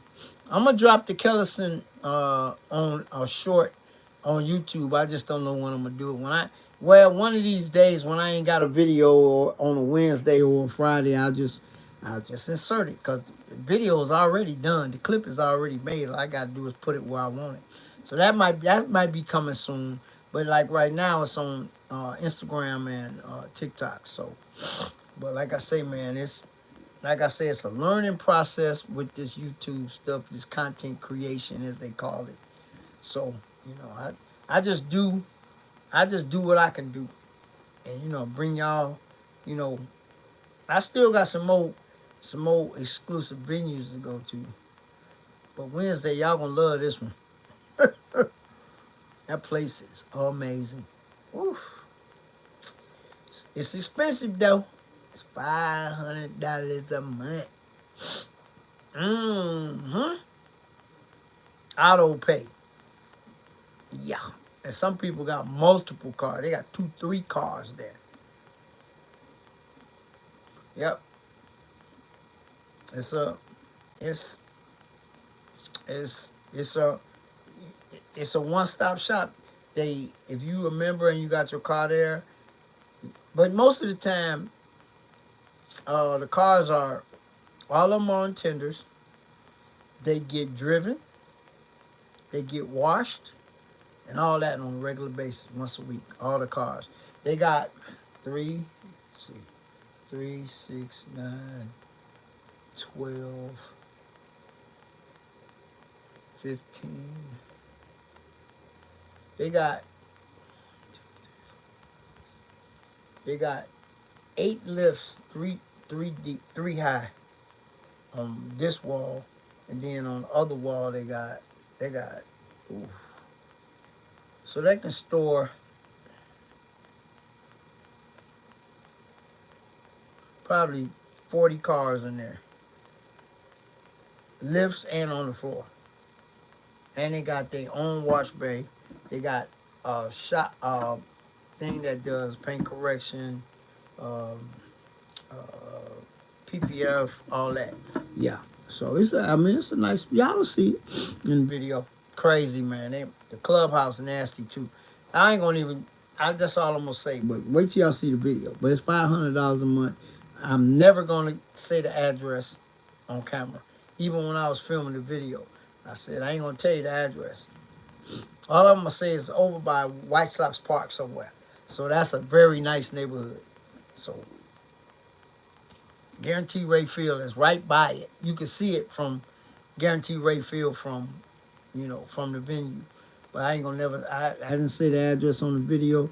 I'm gonna drop the Kellison on a short on YouTube. I just don't know when I'm gonna do it. One of these days when I ain't got a video or on a Wednesday or a Friday, I'll just insert it, because the video is already done. The clip is already made. All I gotta do is put it where I want it. So that might be coming soon. But like right now, it's on Instagram and TikTok. So, but like I say, man, it's a learning process with this YouTube stuff, this content creation, as they call it. So, I just do what I can do, and bring y'all. I still got some more exclusive venues to go to, but Wednesday y'all gonna love this one. That place is amazing. Oof. It's expensive though. It's $500 a month. Auto pay. Yeah. And some people got multiple cars. They got 2-3 cars there. Yep. It's a one-stop shop. if you remember and you got your car there, but most of the time, the cars are all of them on tenders. They get driven, they get washed, and all that on a regular basis, once a week. All the cars. They got three, let's see, 3, 6, 9, 12, 15. They got 8 lifts, three deep, 3 high on this wall, and then on the other wall they got oof. So they can store probably 40 cars in there, lifts and on the floor. And they got their own wash bay. They got a shop thing that does paint correction, um, uh, PPF, all that. Yeah. So it's a nice. Y'all will see it in the video. Crazy, man. The clubhouse nasty too. I ain't gonna even. That's all I'm gonna say. But wait till y'all see the video. But it's $500 a month. I'm never gonna say the address on camera. Even when I was filming the video, I said I ain't gonna tell you the address. All I'm gonna say is over by White Sox Park somewhere. So that's a very nice neighborhood. So Guarantee Rate Field is right by it. You can see it from Guarantee Rate Field from the venue. But I ain't gonna I didn't say the address on the video.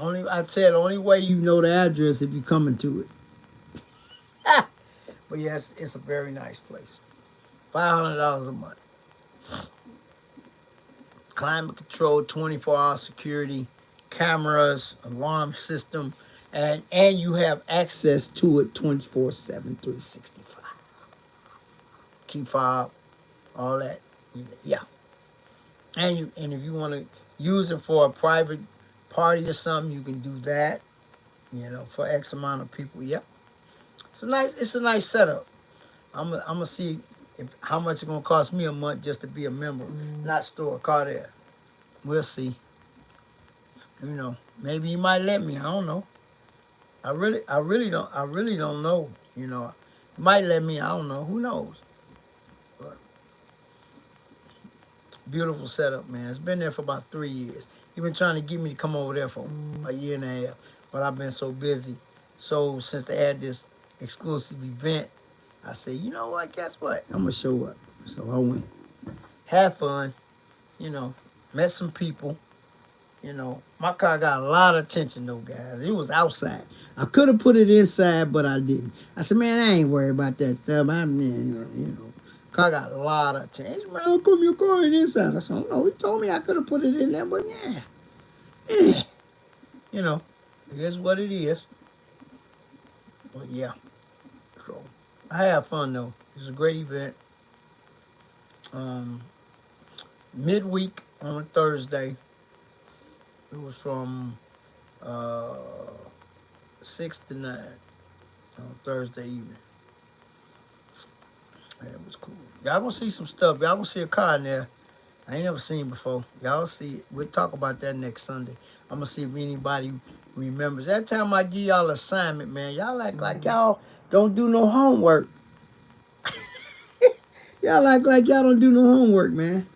I'd say the only way you know the address if you coming to it. But yes, it's a very nice place. $500 a month. Climate control, 24-hour security, cameras, alarm system, and you have access to it 24/7, 365. Key fob, all that. Yeah. And if you want to use it for a private party or something, you can do that. For X amount of people. Yep. It's a nice setup. I'm gonna see how much it's gonna cost me a month just to be a member, not store a car there. We'll see. Maybe you might let me. I don't know. I really don't know. You might let me. I don't know. Who knows? But beautiful setup, man. It's been there for about 3 years. You've been trying to get me to come over there for a year and a half, but I've been so busy. So since they had this exclusive event, I said, you know what? Guess what? I'm gonna show up. So I went. Had fun. Met some people. My car got a lot of attention though, guys. It was outside. I could have put it inside, but I didn't. I said, man, I ain't worried about that stuff. Car got a lot of attention. Man, how come your car ain't inside? I said, no, he told me I could have put it in there, but yeah. It is what it is. But yeah. So I had fun though. It was a great event. Midweek on a Thursday. It was from 6 to 9 on Thursday evening. And it was cool. Y'all gonna see some stuff. Y'all gonna see a car in there I ain't never seen before. Y'all see it. We'll talk about that next Sunday. I'm gonna see if anybody remembers. That time I give y'all an assignment, man. Y'all act like y'all don't do no homework. Y'all act like y'all don't do no homework, man.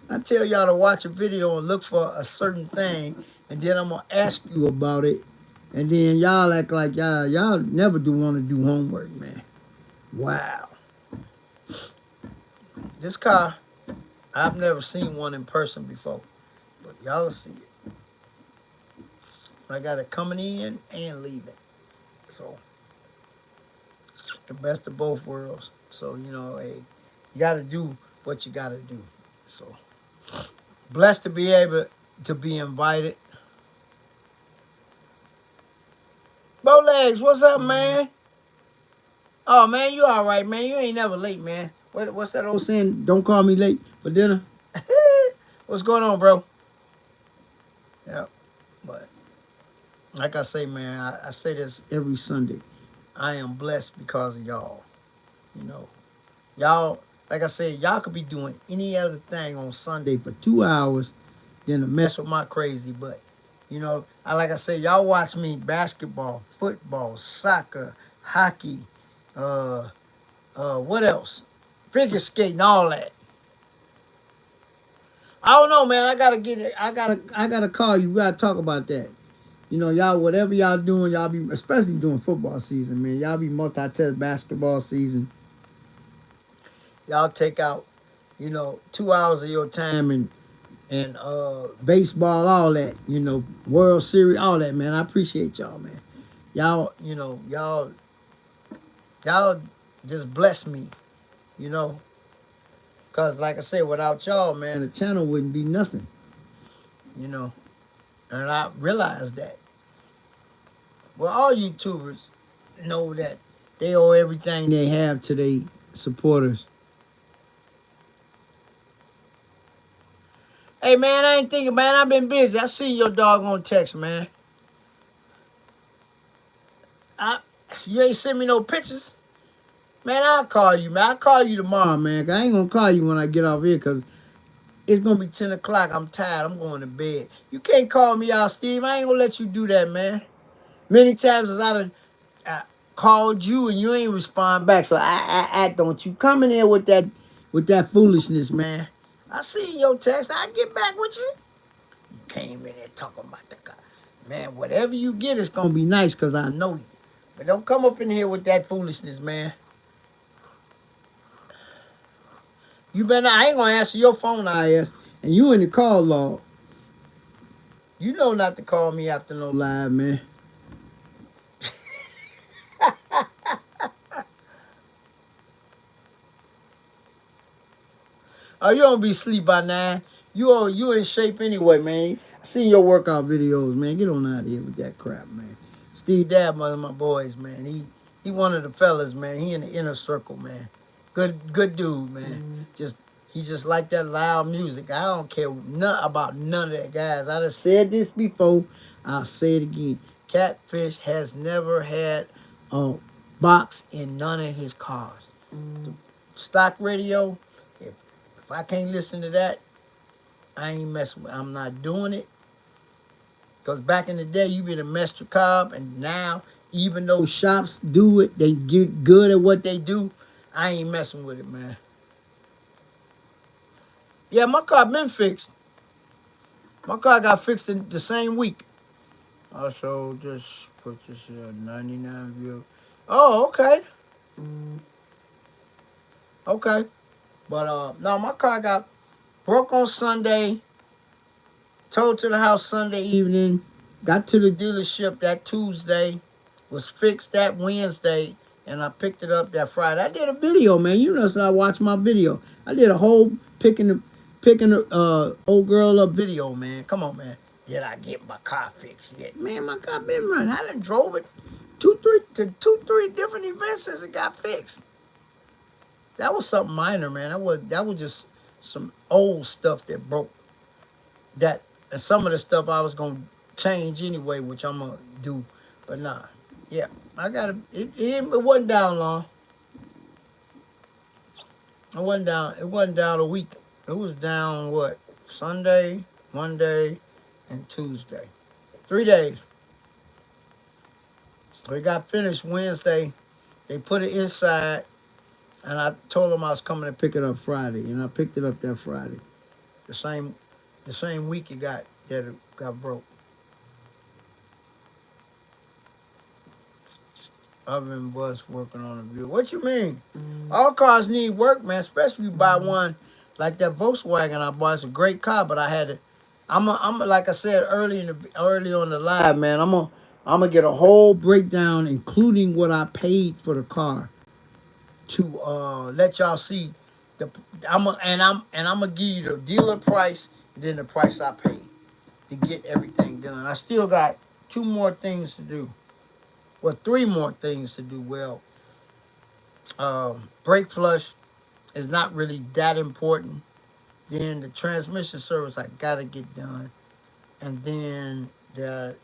I tell y'all to watch a video and look for a certain thing, and then I'm gonna ask you about it, and then y'all act like y'all never do want to do homework, man. Wow. This car, I've never seen one in person before, but y'all will see it. I got it coming in and leaving, so the best of both worlds. So hey, you got to do what you got to do. So blessed to be able to be invited. Bowlegs, what's up, man? Oh man, you all right, man? You ain't never late, man. What's that old saying? Don't call me late for dinner. What's going on, bro? Yeah, but like I say, man, I say this every Sunday. I am blessed because of y'all. Y'all, like I said, y'all could be doing any other thing on Sunday for 2 hours, than to mess with my crazy. But you know, like I said, y'all watch me basketball, football, soccer, hockey, uh, what else? Figure skating, all that. I don't know, man. I gotta get it. I gotta call you. We gotta talk about that. You know, y'all, whatever y'all doing, y'all be, especially during football season, man. Y'all be multitask basketball season. Y'all take out, 2 hours of your time and baseball, all that, World Series, all that, man. I appreciate y'all, man. Y'all, y'all just bless me, you know. Cause like I said, without y'all, man, the channel wouldn't be nothing, you know. And I realized that. Well, all YouTubers know that they owe everything they have to their supporters. Hey, man, I ain't thinking, man. I've been busy. I seen your doggone text, man. You ain't sent me no pictures. Man, I'll call you, man. I'll call you tomorrow, man. I ain't going to call you when I get off here because it's going to be 10 o'clock. I'm tired. I'm going to bed. You can't call me out, Steve. I ain't going to let you do that, man. Many times as I done called you and you ain't respond back. So I don't you come in here with that foolishness, man. I seen your text. I get back with you. You came in here talking about the car. Man, whatever you get, it's going to be nice because I know you. But don't come up in here with that foolishness, man. You better not, I ain't going to answer your phone, IS. And you in the call log. You know not to call me after no live, man. Oh, you don't be asleep by 9. You in shape anyway, man. I seen your workout videos, man. Get on out of here with that crap, man. Steve Dab, one of my boys, man. He one of the fellas, man. He in the inner circle, man. Good dude, man. He just like that loud music. I don't care about none of that, guys. I done said this before. I'll say it again. Catfish has never had a box in none of his cars. The stock radio, if I can't listen to that, I ain't messing with it. I'm not doing it. Because back in the day, you been a master cob, and now, even though shops do it, they get good at what they do, I ain't messing with it, man. Yeah, my car been fixed. My car got fixed in the same week. Also, just put this here, 99 view. Oh, okay. Okay. But, no, my car got broke on Sunday. Towed to the house Sunday evening. Got to the dealership that Tuesday. Was fixed that Wednesday. And I picked it up that Friday. I did a video, man. You know, so I watched my video. I did a whole picking the old girl up video, man. Come on, man. Did I get my car fixed yet? Man, my car been running. I done drove it two, three different events since it got fixed. That was something minor, man. That was just some old stuff that broke. And some of the stuff I was gonna change anyway, which I'm gonna do. But nah. Yeah. I got it wasn't down long. It wasn't down a week. It was down what? Sunday, Monday, and Tuesday. 3 days. We got finished Wednesday. They put it inside, and I told them I was coming to pick it up Friday, and I picked it up that Friday. The same week it got broke. Oven was working on a view. What you mean? All cars need work, man. Especially if you buy one like that Volkswagen I bought. It's a great car, but I had to. I'm like I said early on the live, man. I'm gonna get a whole breakdown, including what I paid for the car, to let y'all see I'm gonna give you the dealer price, and then the price I paid to get everything done. I still got 2 more things to do. Well, 3 more things to do. Well, brake flush is not really that important. Then the transmission service I gotta get done, and then the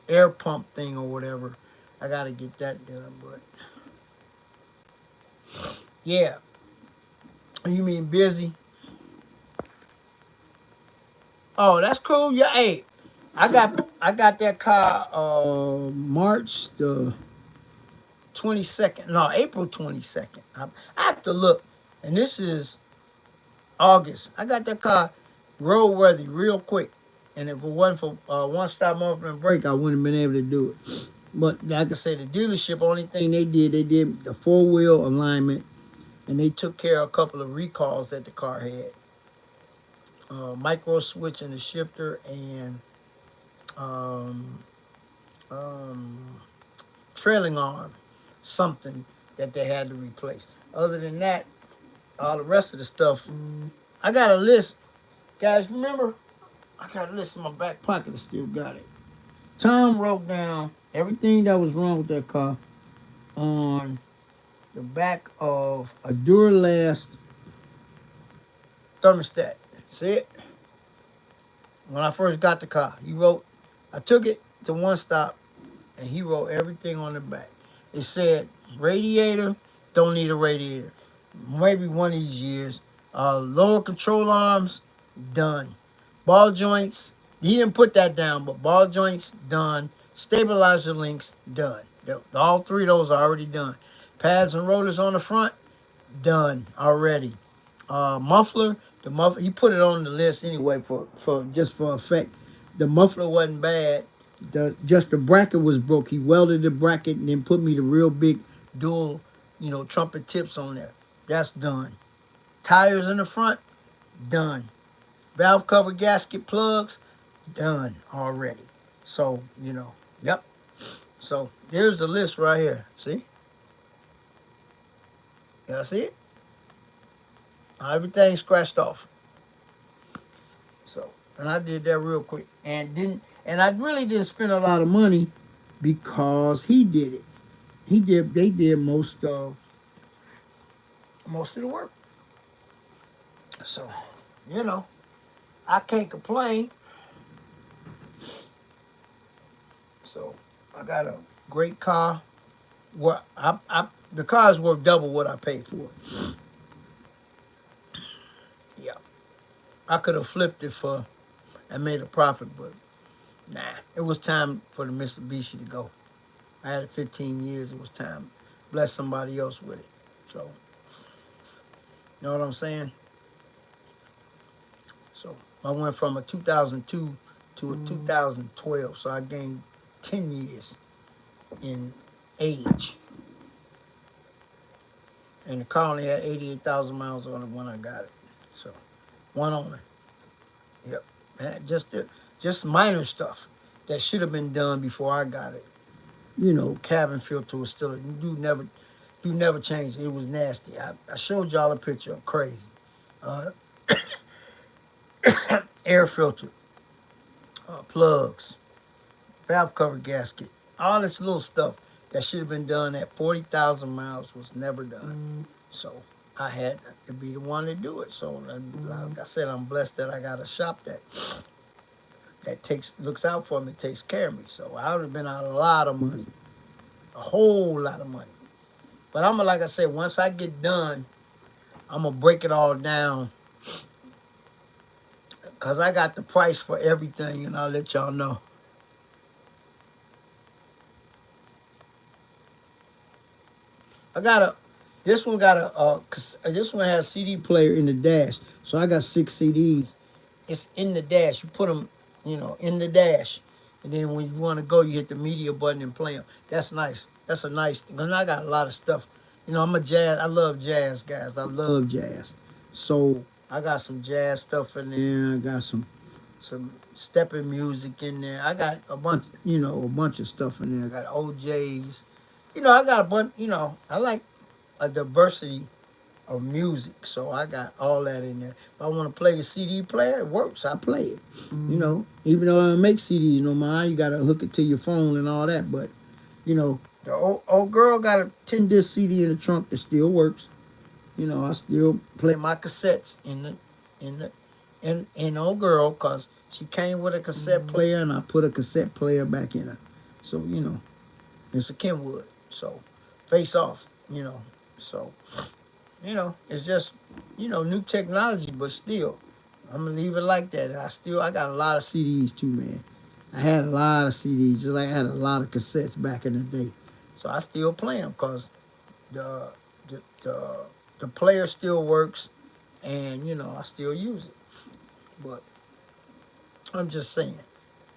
air pump thing or whatever, I gotta get that done. But yeah, you mean busy? Oh, that's cool. Yeah, hey, I got that car March the 22nd. No, April 22nd. I have to look. And this is August. I got that car roadworthy real quick. And if it wasn't for one stop muffler and brake, I wouldn't have been able to do it. But like I said, the dealership, only thing they did the four-wheel alignment, and they took care of a couple of recalls that the car had. Micro switch in the shifter and um, um, trailing arm, something that they had to replace. Other than that, all the rest of the stuff, I got a list. Guys, remember, I got a list in my back pocket. I still got it. Tom wrote down everything that was wrong with that car on the back of a Duralast thermostat. See it? When I first got the car, he wrote, I took it to one stop and he wrote everything on the back. It said, radiator, don't need a radiator. Maybe one of these years. Lower control arms, done. Ball joints, he didn't put that down, but ball joints, done. Stabilizer links, done. All three of those are already done. Pads and rotors on the front, done already. Muffler, the muffler, he put it on the list anyway for just for effect. The muffler wasn't bad. Just the bracket was broke. He welded the bracket and then put me the real big dual, trumpet tips on there. That's done. Tires in the front, done. Valve cover gasket plugs, done already. So, yep. So there's the list right here. See? Y'all see it? Everything scratched off. So, and I did that real quick. And I really didn't spend a lot of money because he did it. They did most of the work. So, I can't complain. So I got a great car. What the car is worth double what I paid for it. Yeah, I could have flipped it and made a profit, but nah, it was time for the Mitsubishi to go. I had it 15 years. It was time. Bless somebody else with it. So, you know what I'm saying? So I went from a 2002 to a 2012. So I gained 10 years in age. And the car only had 88,000 miles on it when I got it. So, one owner. Yep. Man, just minor stuff that should have been done before I got it. Cabin filter was still, do never change it. It was nasty. I showed y'all a picture of crazy. Air filter, plugs, valve cover gasket, all this little stuff that should have been done at 40,000 miles was never done. So I had to be the one to do it. So like I said, I'm blessed that I got a shop that looks out for me, takes care of me. So I would have been out a lot of money, a whole lot of money. But like I said, once I get done, I'm gonna break it all down because I got the price for everything, and I'll let y'all know. This one has a CD player in the dash. So I got 6 CDs. It's in the dash. You put them, in the dash. And then when you want to go, you hit the media button and play them. That's nice. That's a nice thing. And I got a lot of stuff. I love jazz, guys. I love jazz. So I got some jazz stuff in there. I got some stepping music in there. I got a bunch of stuff in there. I got OJs. I got a bunch, I like a diversity of music. So I got all that in there. If I want to play the CD player, it works. I play it. Even though I don't make CDs no more, you got to hook it to your phone and all that. But, the old girl got a 10-disc CD in the trunk that still works. I still play my cassettes in old girl because she came with a cassette player and I put a cassette player back in her. So, it's a Kenwood. So, face off, So, it's just, new technology, but still, I'm gonna leave it like that. I got a lot of CDs too, man. I had a lot of CDs, just like I had a lot of cassettes back in the day. So I still play them because the, the the the player still works, and I still use it. But I'm just saying,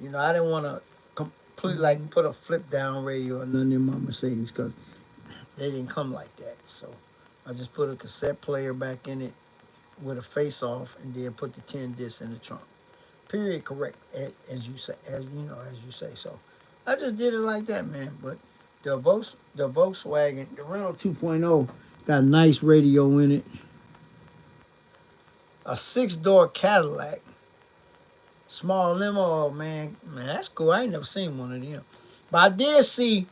I didn't want to completely like put a flip down radio or nothing in my Mercedes because they didn't come like that. So I just put a cassette player back in it with a face off, and then put the 10 discs in the trunk. Period. Correct. As you say, as you say. So I just did it like that, man. But the Volkswagen, the Renault 2.0, got a nice radio in it. A 6-door Cadillac, small limo. Man, that's cool. I ain't never seen one of them, but I did see.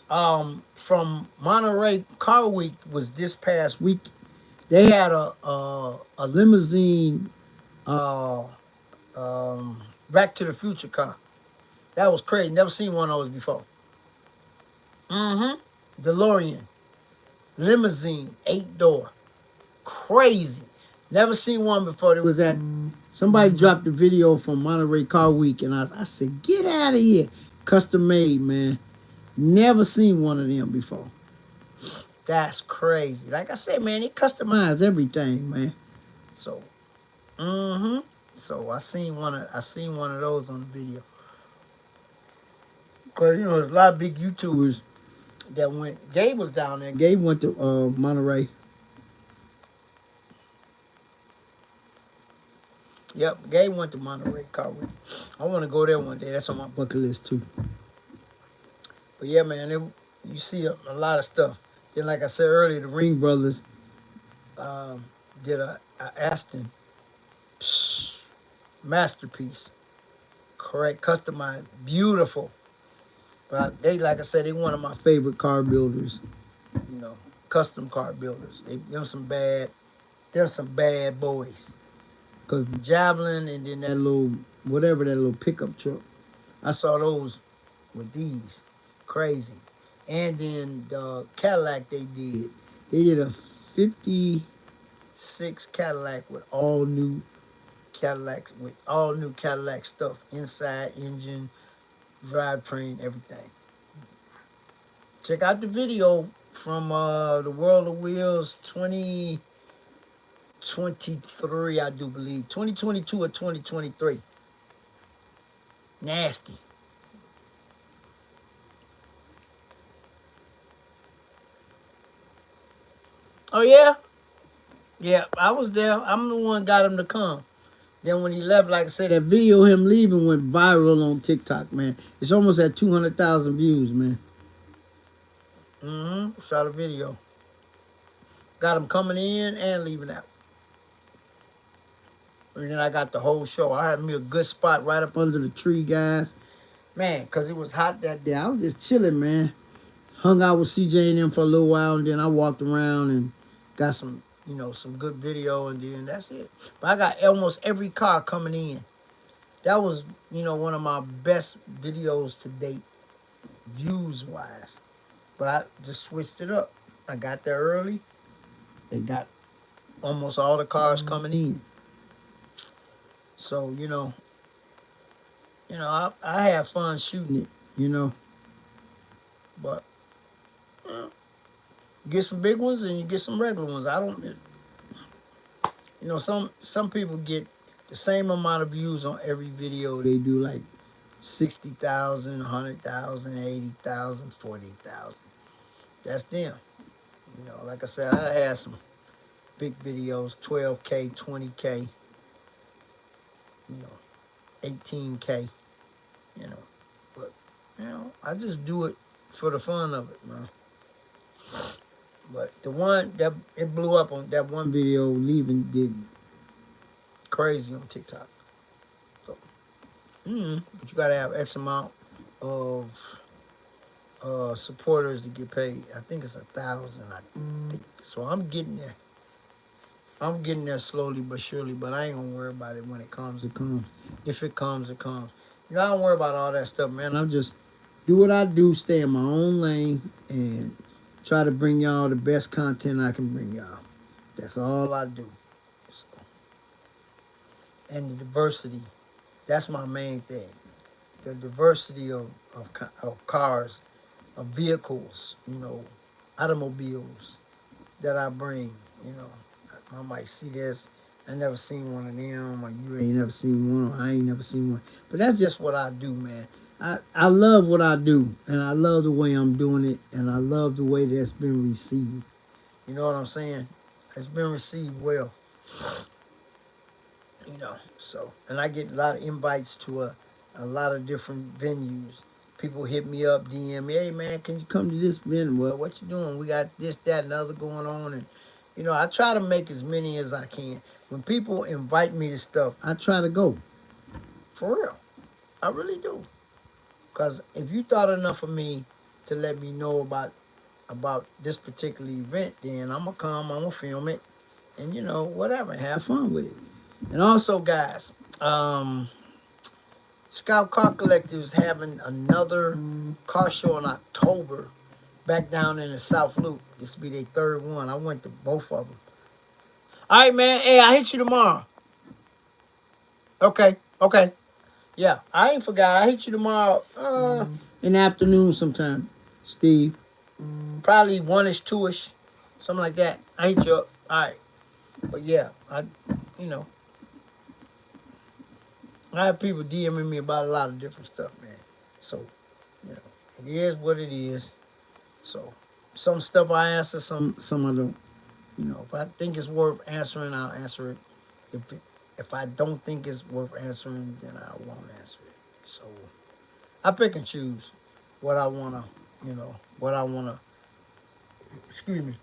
From Monterey Car Week was this past week. They had a limousine, uh, Back to the Future car. That was crazy. Never seen one of those before. DeLorean limousine, 8-door, crazy. Never seen one before. There was that somebody dropped the video from Monterey Car Week, and I said, get out of here. Custom made, man. Never seen one of them before. That's crazy. Like I said, man, they customize everything, man. So, So I seen one of those on the video. Cause there's a lot of big YouTubers that went. Gabe was down there. Gabe went to Monterey. Yep, Gabe went to Monterey Car Week. I want to go there one day. That's on my bucket list too. But yeah, man, you see a lot of stuff. Then, like I said earlier, the Ring Brothers did a Aston masterpiece. Correct, customized, beautiful. But they, like I said, they one of my favorite car builders. Custom car builders. They're some bad boys. Cause the Javelin and then that little pickup truck, I saw those with these. Crazy. And then the Cadillac they did a 56 Cadillac with all new Cadillac stuff inside, engine, drivetrain, everything. Check out the video from the World of Wheels 2023, I do believe, 2022 or 2023. Nasty. Oh, yeah? Yeah, I was there. I'm the one got him to come. Then when he left, like I said, that video of him leaving went viral on TikTok, man. It's almost at 200,000 views, man. Shot a video. Got him coming in and leaving out. And then I got the whole show. I had me a good spot right up under the tree, guys. Man, because it was hot that day. I was just chilling, man. Hung out with CJ and them for a little while, and then I walked around and got some good video, and then that's it. But I got almost every car coming in. That was, one of my best videos to date, views-wise. But I just switched it up. I got there early. They got almost all the cars coming in. So, I have fun shooting it, But you get some big ones and you get some regular ones. I don't, some people get the same amount of views on every video they do, like 60,000, 100,000, 80,000, 40,000. That's them. Like I said, I had some big videos, 12K, 20K, 18K, But, I just do it for the fun of it, man. But the one that it blew up on, that one video leaving did crazy on TikTok. So, but you gotta have X amount of supporters to get paid. I think it's 1,000. I think so. I'm getting there. I'm getting there slowly but surely. But I ain't gonna worry about it when it comes. It comes. If it comes, it comes. I don't worry about all that stuff, man. I'm just do what I do, stay in my own lane, and try to bring y'all the best content I can bring y'all. That's all I do. So, and the diversity. That's my main thing. The diversity of cars, of vehicles, automobiles that I bring. You know, I might see this. I never seen one of them, or you ain't never seen one, or I ain't never seen one. But that's just what I do, man. I love what I do, and I love the way I'm doing it, and I love the way that's been received. You know what I'm saying? It's been received well. So, and I get a lot of invites to a lot of different venues. People hit me up, DM me, hey man, can you come to this venue? Well, what you doing? We got this, that, and other going on, and I try to make as many as I can. When people invite me to stuff, I try to go. For real, I really do. Cause if you thought enough of me to let me know about this particular event, then I'm gonna come, I'm gonna film it, and whatever, have fun with it. And also, guys, Scout Car Collective is having another car show in October back down in the South Loop. This will be their third one. I went to both of them. All right, man. Hey, I hit you tomorrow. Okay. Yeah, I ain't forgot. I hit you tomorrow in the afternoon sometime, Steve. Probably 1-ish, 2-ish, something like that. I hit you up. All right. But yeah, you know, I have people DMing me about a lot of different stuff, man. So, it is what it is. So, some stuff I answer, some I don't. If I think it's worth answering, I'll answer it. If I don't think it's worth answering, then I won't answer it. So, I pick and choose what I wanna, excuse me,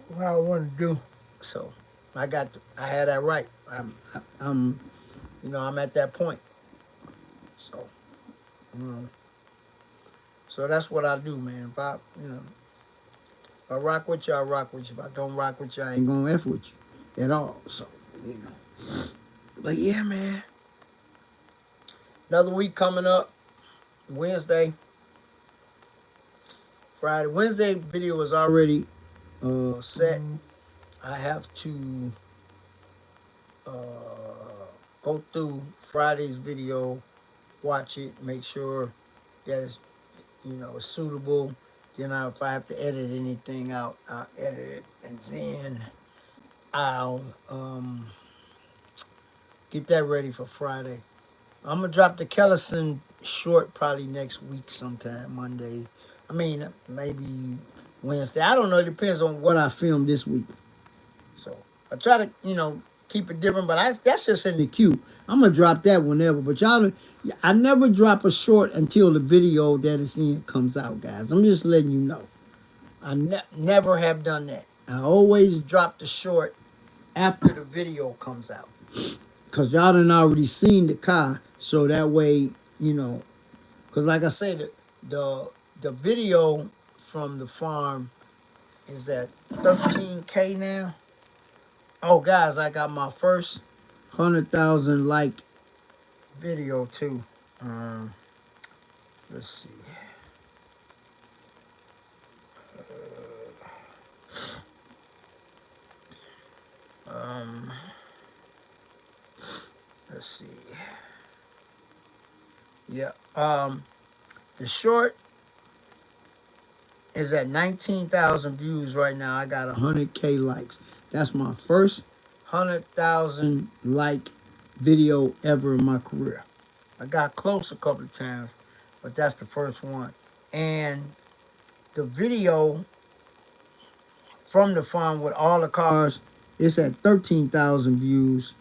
what I wanna do. So, I had that right. I'm at that point. So, so that's what I do, man. If I rock with you, I rock with you. If I don't rock with you, I ain't gonna F with you at all. So, But yeah, man. Another week coming up. Wednesday. Friday. Wednesday video is already set. I have to go through Friday's video, watch it, make sure that it's suitable. If I have to edit anything out, I'll edit it, and then I'll get that ready for Friday. I'm gonna drop the Kellison short probably next week sometime, Monday. I mean, maybe Wednesday. I don't know. It depends on what I film this week. So I try to, keep it different, but that's just in the queue. I'm gonna drop that whenever. But I never drop a short until the video that it's in comes out, guys. I'm just letting you know. I never have done that. I always drop the short after the video comes out. Because y'all done already seen the car, so that way, because like I said, the video from the farm is at 13K now. Oh, guys, I got my first 100,000 like video too. Let's see. Let's see. Yeah. The short is at 19,000 views right now. I got 100K likes. That's my first 100,000 like video ever in my career. I got close a couple of times, but that's the first one. And the video from the farm with all the cars, it's at 13,000 views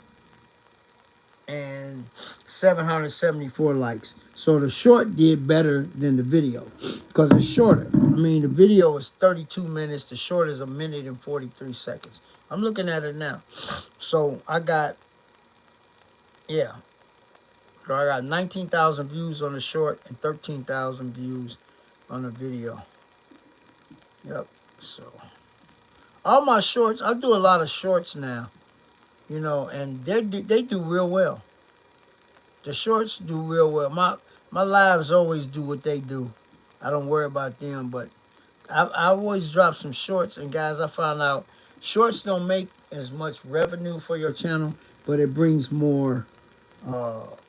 and 774 likes. So the short did better than the video because it's shorter. I mean, the video is 32 minutes. The short is 1 minute and 43 seconds. I'm looking at it now. So I got 19,000 views on the short and 13,000 views on the video. Yep. So all my shorts, I do a lot of shorts now, and they do real well. The shorts do real well. My lives always do what they do. I don't worry about them, but I always drop some shorts. And guys, I found out shorts don't make as much revenue for your channel but it brings more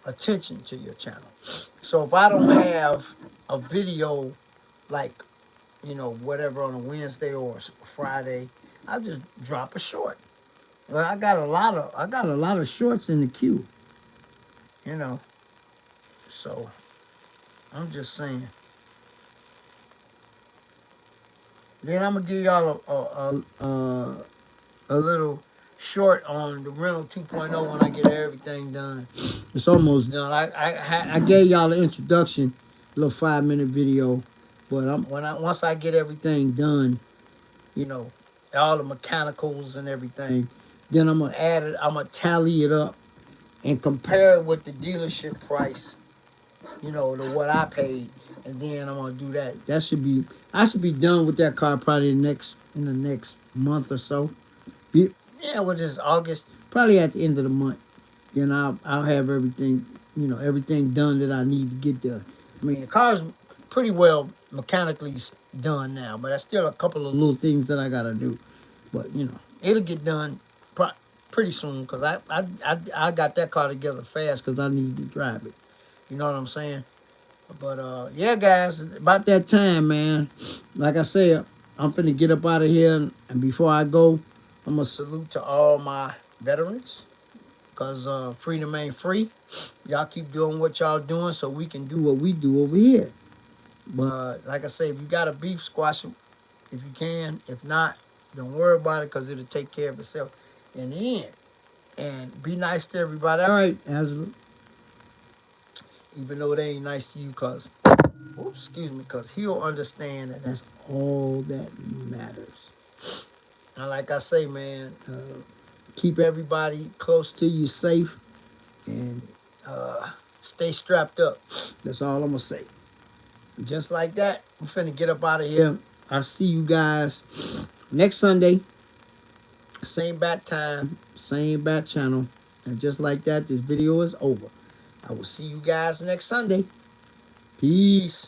attention to your channel. So if I don't have a video like, whatever on a Wednesday or Friday, I just drop a short. Well, I got a lot of shorts in the queue, So I'm just saying. Then I'm gonna give y'all a little short on the rental 2.0 when I get everything done. It's almost done. I gave y'all an introduction, little 5-minute video, but once I get everything done, all the mechanicals and everything, then I'm gonna add it. I'm gonna tally it up and compare it with the dealership price, to what I paid, and then I'm gonna do that. I should be done with that car probably in the next month or so. Yeah, which is August, probably at the end of the month. Then I'll have everything, everything done that I need to get done. I mean, the car's pretty well mechanically done now, but there's still a couple of little things that I gotta do. But it'll get done pretty soon, because I got that car together fast because I need to drive it. You know what I'm saying? But yeah, guys, it's about that time, man. Like I said, I'm finna get up out of here, and before I go, I'm gonna salute to all my veterans, because freedom ain't free. Y'all keep doing what y'all doing so we can do what we do over here. But like I say, if you got a beef, squash it if you can. If not, don't worry about it, because it'll take care of itself in the end. And be nice to everybody. All right, Angela. Even though they ain't nice to you, because he'll understand that that's all that matters. And like I say, man, keep everybody close to you safe, and stay strapped up. That's all I'm going to say. Just like that, I'm finna get up out of here. I'll see you guys next Sunday. Same bat time, same bat channel. And just like that, this video is over. I will see you guys next Sunday. Peace.